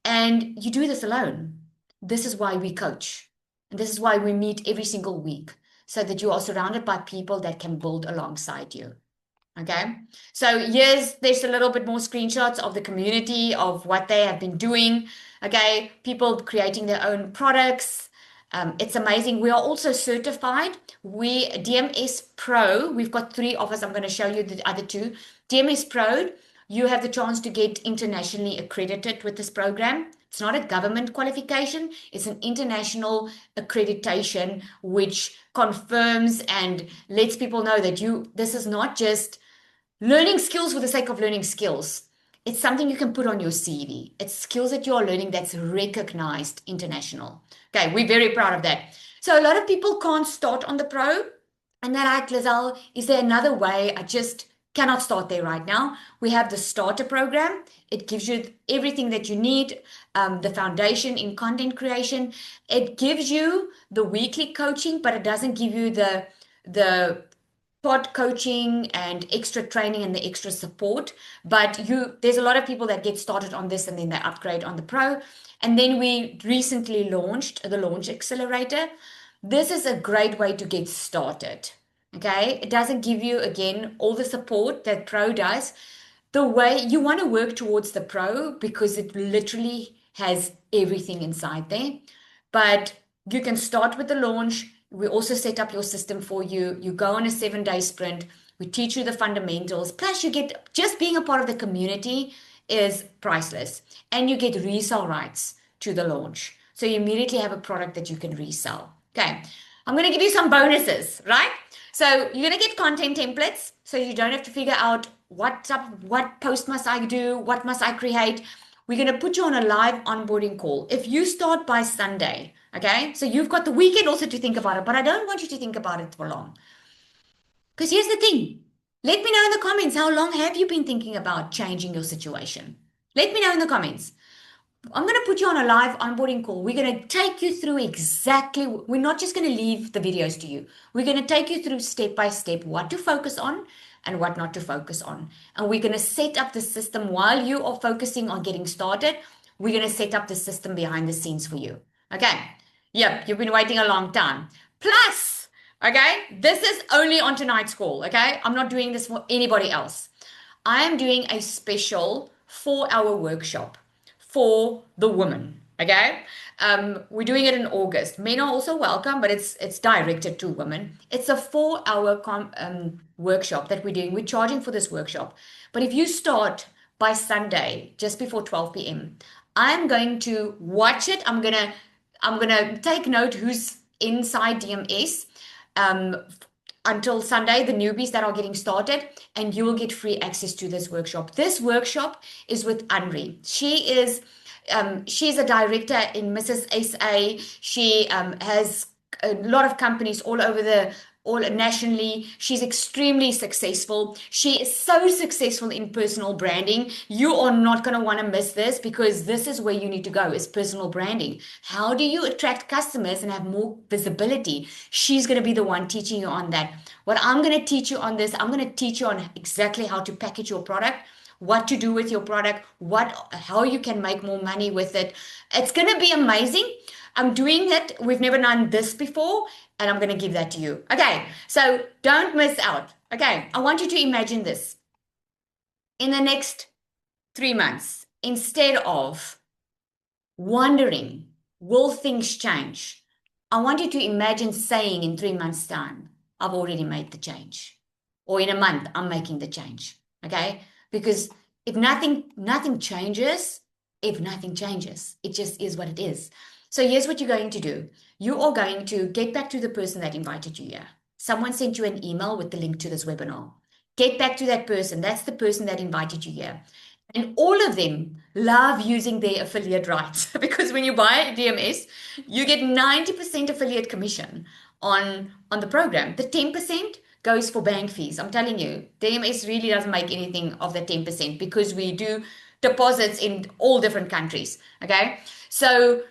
and you do this alone. This is why we coach. And this is why we meet every single week, so that you are surrounded by people that can build alongside you. Okay, so there's a little bit more screenshots of the community, of what they have been doing. Okay, people creating their own products. It's amazing. We are also certified. DMS Pro, we've got 3 offers. I'm going to show you the other 2. DMS Pro, you have the chance to get internationally accredited with this program. It's not a government qualification, it's an international accreditation which confirms and lets people know that this is not just learning skills for the sake of learning skills. It's something you can put on your CV. It's skills that you're learning that's recognized international. Okay, we're very proud of that. So a lot of people can't start on the pro, and they're like, Lizelle, is there another way? I just cannot start there right now. We have the starter program. It gives you everything that you need, the foundation in content creation. It gives you the weekly coaching, but it doesn't give you the pod coaching and extra training and the extra support. But there's a lot of people that get started on this and then they upgrade on the pro. And then we recently launched the Launch Accelerator. This is a great way to get started. Okay, it doesn't give you, again, all the support that pro does. The way you want to work towards the pro because it literally has everything inside there. But you can start with the launch. We also set up your system for you. You go on a 7-day sprint. We teach you the fundamentals. Plus, you get just being a part of the community is priceless. And you get resale rights to the launch. So you immediately have a product that you can resell. Okay, I'm going to give you some bonuses, right? So you're going to get content templates. So you don't have to figure out what post must I do? What must I create? We're going to put you on a live onboarding call. If you start by Sunday, okay, so you've got the weekend also to think about it, but I don't want you to think about it for long. Because here's the thing. Let me know in the comments, how long have you been thinking about changing your situation? Let me know in the comments. I'm going to put you on a live onboarding call. We're going to take you through exactly, we're not just going to leave the videos to you. We're going to take you through step by step what to focus on and what not to focus on. And we're going to set up the system while you are focusing on getting started. We're going to set up the system behind the scenes for you. Okay. Yep. You've been waiting a long time. Plus, okay, this is only on tonight's call. Okay. I'm not doing this for anybody else. I am doing a special 4-hour workshop for the women. Okay. We're doing it in August. Men are also welcome, but it's directed to women. It's a 4-hour workshop that we're doing. We're charging for this workshop. But if you start by Sunday, just before 12 p.m., I'm going to watch it. I'm gonna take note who's inside DMS until Sunday, the newbies that are getting started, and you will get free access to this workshop. This workshop is with Anri. She's a director in Mrs. SA. She has a lot of companies all nationally. She's extremely successful. She is so successful in personal branding. You are not going to want to miss this because this is where you need to go, is personal branding. How do you attract customers and have more visibility? She's going to be the one teaching you on that. What I'm going to teach you on this, I'm going to teach you on exactly how to package your product, what to do with your product, how you can make more money with it. It's going to be amazing. I'm doing it. We've never done this before, and I'm going to give that to you. Okay, so don't miss out. Okay, I want you to imagine this. In the next 3 months, instead of wondering, will things change? I want you to imagine saying in 3 months' time, I've already made the change. Or in a month, I'm making the change. Okay, because if nothing changes, it just is what it is. So here's what you're going to do. You are going to get back to the person that invited you here. Someone sent you an email with the link to this webinar. Get back to that person. That's the person that invited you here. And all of them love using their affiliate rights because when you buy DMS, you get 90% affiliate commission on the program. The 10% goes for bank fees. I'm telling you, DMS really doesn't make anything of the 10% because we do deposits in all different countries. Okay, so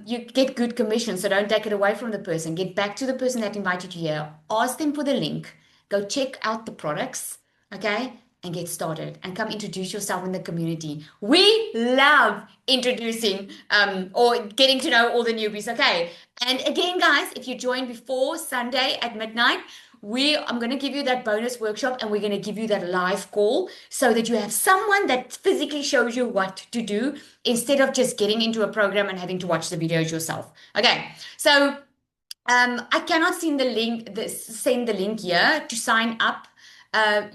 you get good commission, so don't take it away from the person. Get back to the person that invited you here. Ask them for the link. Go check out the products, okay, and get started and come introduce yourself in the community. We love introducing or getting to know all the newbies, okay? And again, guys, if you join before Sunday at midnight, I'm going to give you that bonus workshop and we're going to give you that live call so that you have someone that physically shows you what to do instead of just getting into a program and having to watch the videos yourself. Okay, so I cannot send the link here to sign up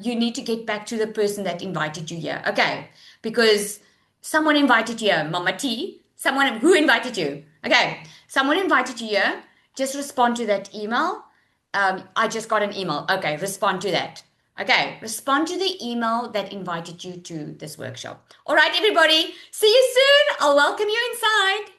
you need to get back to the person that invited you here. Okay. Because someone invited you here, Mama T. Someone who invited you. Okay. Someone invited you here. Just respond to that email. I just got an email. Okay. Respond to that. Okay. Respond to the email that invited you to this workshop. All right, everybody. See you soon. I'll welcome you inside.